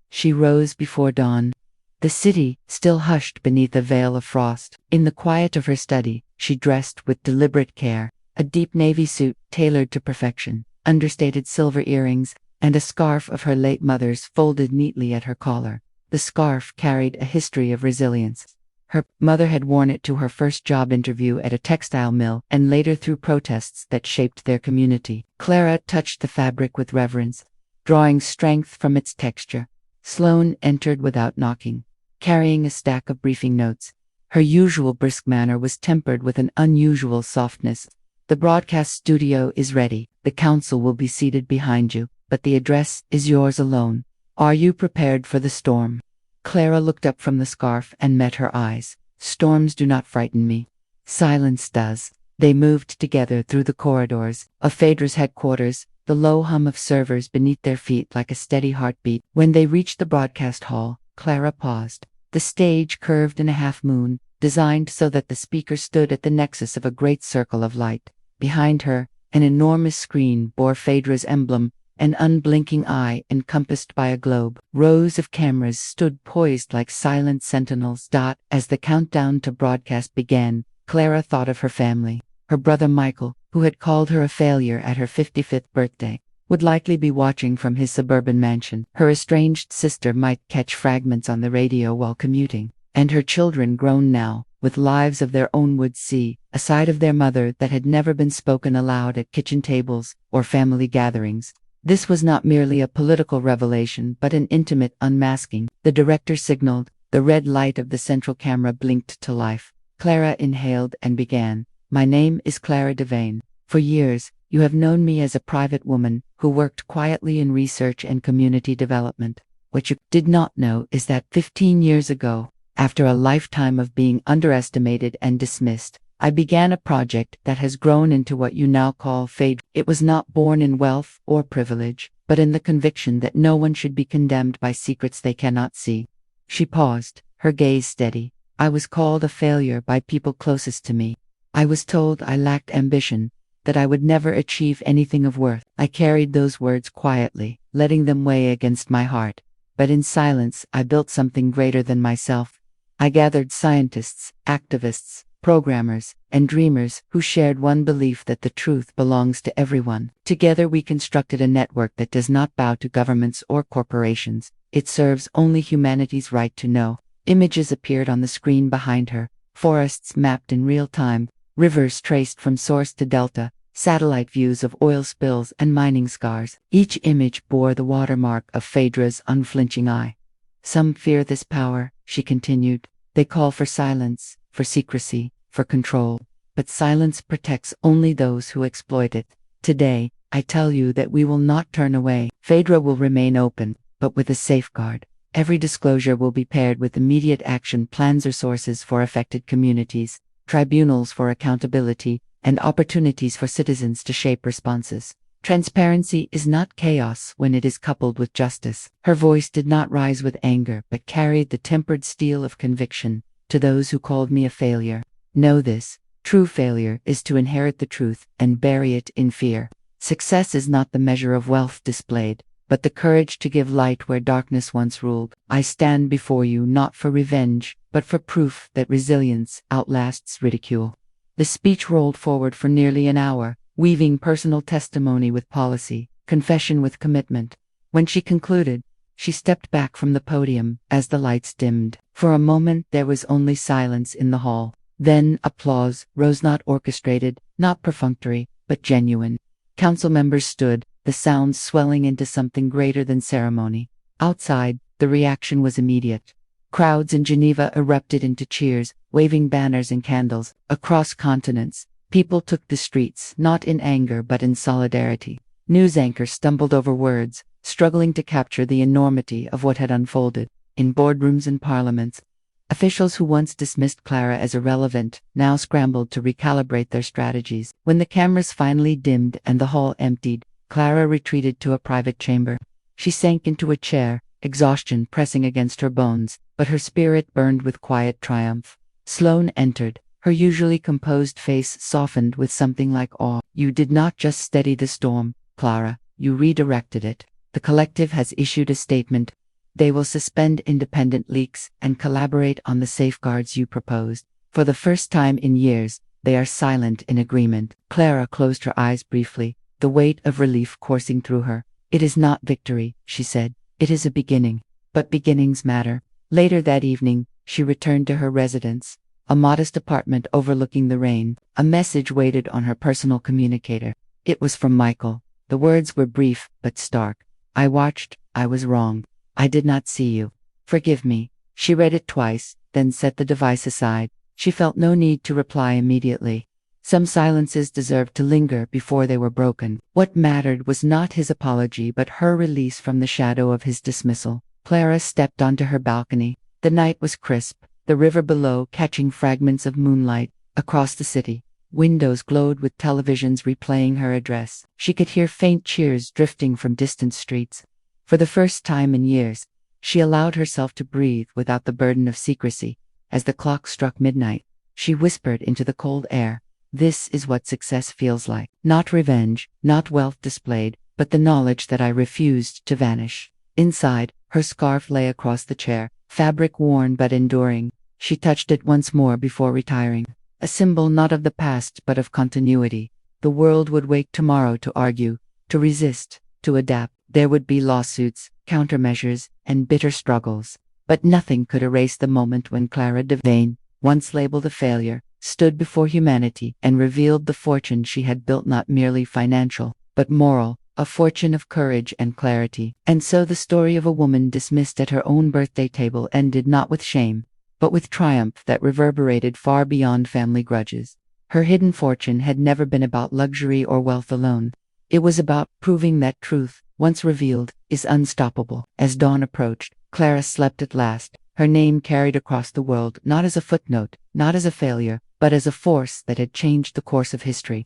She rose before dawn. The city still hushed beneath a veil of frost. In the quiet of her study, she dressed with deliberate care, a deep navy suit tailored to perfection, understated silver earrings, and a scarf of her late mother's folded neatly at her collar. The scarf carried a history of resilience. Her mother had worn it to her first job interview at a textile mill and later through protests that shaped their community. Clara touched the fabric with reverence, drawing strength from its texture. Sloane entered without knocking, carrying a stack of briefing notes. Her usual brisk manner was tempered with an unusual softness. The broadcast studio is ready. The council will be seated behind you, but the address is yours alone. Are you prepared for the storm? Clara looked up from the scarf and met her eyes. Storms do not frighten me. Silence does. They moved together through the corridors of Phaedra's headquarters, the low hum of servers beneath their feet like a steady heartbeat. When they reached the broadcast hall, Clara paused. The stage curved in a half-moon, designed so that the speaker stood at the nexus of a great circle of light. Behind her, an enormous screen bore Phaedra's emblem, an unblinking eye encompassed by a globe. Rows of cameras stood poised like silent sentinels. As the countdown to broadcast began, Clara thought of her family. Her brother Michael, who had called her a failure at her 55th birthday, would likely be watching from his suburban mansion. Her estranged sister might catch fragments on the radio while commuting. And her children, grown now, with lives of their own, would see a side of their mother that had never been spoken aloud at kitchen tables or family gatherings. This was not merely a political revelation, but an intimate unmasking. The director signaled. The red light of the central camera blinked to life. Clara inhaled and began. My name is Clara Devane. For years, you have known me as a private woman who worked quietly in research and community development. What you did not know is that 15 years ago, after a lifetime of being underestimated and dismissed, I began a project that has grown into what you now call Phaedra. It was not born in wealth or privilege, but in the conviction that no one should be condemned by secrets they cannot see. She paused, her gaze steady. I was called a failure by people closest to me. I was told I lacked ambition, that I would never achieve anything of worth. I carried those words quietly, letting them weigh against my heart. But in silence, I built something greater than myself. I gathered scientists, activists, programmers, and dreamers who shared one belief that the truth belongs to everyone. Together we constructed a network that does not bow to governments or corporations. It serves only humanity's right to know. Images appeared on the screen behind her, forests mapped in real time, rivers traced from source to delta, satellite views of oil spills and mining scars. Each image bore the watermark of Phaedra's unflinching eye. Some fear this power, she continued. They call for silence, for secrecy, for control. But silence protects only those who exploit it. Today, I tell you that we will not turn away. Phaedra will remain open, but with a safeguard. Every disclosure will be paired with immediate action plans, resources for affected communities, tribunals for accountability, and opportunities for citizens to shape responses. Transparency is not chaos when it is coupled with justice. Her voice did not rise with anger, but carried the tempered steel of conviction. To those who called me a failure, know this: true failure is to inherit the truth and bury it in fear. Success is not the measure of wealth displayed, but the courage to give light where darkness once ruled. I stand before you not for revenge, but for proof that resilience outlasts ridicule. The speech rolled forward for nearly an hour, weaving personal testimony with policy, confession with commitment. When she concluded, she stepped back from the podium as the lights dimmed. For a moment there was only silence in the hall. Then applause rose, not orchestrated, not perfunctory, but genuine. Council members stood, the sounds swelling into something greater than ceremony. Outside, the reaction was immediate. Crowds in Geneva erupted into cheers, waving banners and candles. Across continents, people took the streets, not in anger but in solidarity. News anchors stumbled over words, struggling to capture the enormity of what had unfolded. In boardrooms and parliaments, officials who once dismissed Clara as irrelevant now scrambled to recalibrate their strategies. When the cameras finally dimmed and the hall emptied, Clara retreated to a private chamber. She sank into a chair, exhaustion pressing against her bones, but her spirit burned with quiet triumph. Sloane entered, her usually composed face softened with something like awe. You did not just steady the storm, Clara, you redirected it. The collective has issued a statement. They will suspend independent leaks and collaborate on the safeguards you proposed. For the first time in years, they are silent in agreement. Clara closed her eyes briefly, the weight of relief coursing through her. It is not victory, she said. It is a beginning. But beginnings matter. Later that evening, she returned to her residence, a modest apartment overlooking the rain. A message waited on her personal communicator. It was from Michael. The words were brief but stark. I watched. I was wrong. I did not see you. Forgive me. She read it twice, then set the device aside. She felt no need to reply immediately. Some silences deserved to linger before they were broken. What mattered was not his apology but her release from the shadow of his dismissal. Clara stepped onto her balcony. The night was crisp, the river below catching fragments of moonlight. Across the city, windows glowed with televisions replaying her address. She could hear faint cheers drifting from distant streets. For the first time in years, she allowed herself to breathe without the burden of secrecy. As the clock struck midnight, she whispered into the cold air, "This is what success feels like. Not revenge, not wealth displayed, but the knowledge that I refused to vanish." Inside, her scarf lay across the chair, fabric worn but enduring. She touched it once more before retiring. A symbol not of the past but of continuity. The world would wake tomorrow to argue, to resist, to adapt. There would be lawsuits, countermeasures, and bitter struggles. But nothing could erase the moment when Clara Devane, once labeled a failure, stood before humanity and revealed the fortune she had built, not merely financial, but moral, a fortune of courage and clarity. And so the story of a woman dismissed at her own birthday table ended not with shame, but with triumph that reverberated far beyond family grudges. Her hidden fortune had never been about luxury or wealth alone. It was about proving that truth, once revealed, is unstoppable. As dawn approached, Clara slept at last, her name carried across the world not as a footnote, not as a failure, but as a force that had changed the course of history.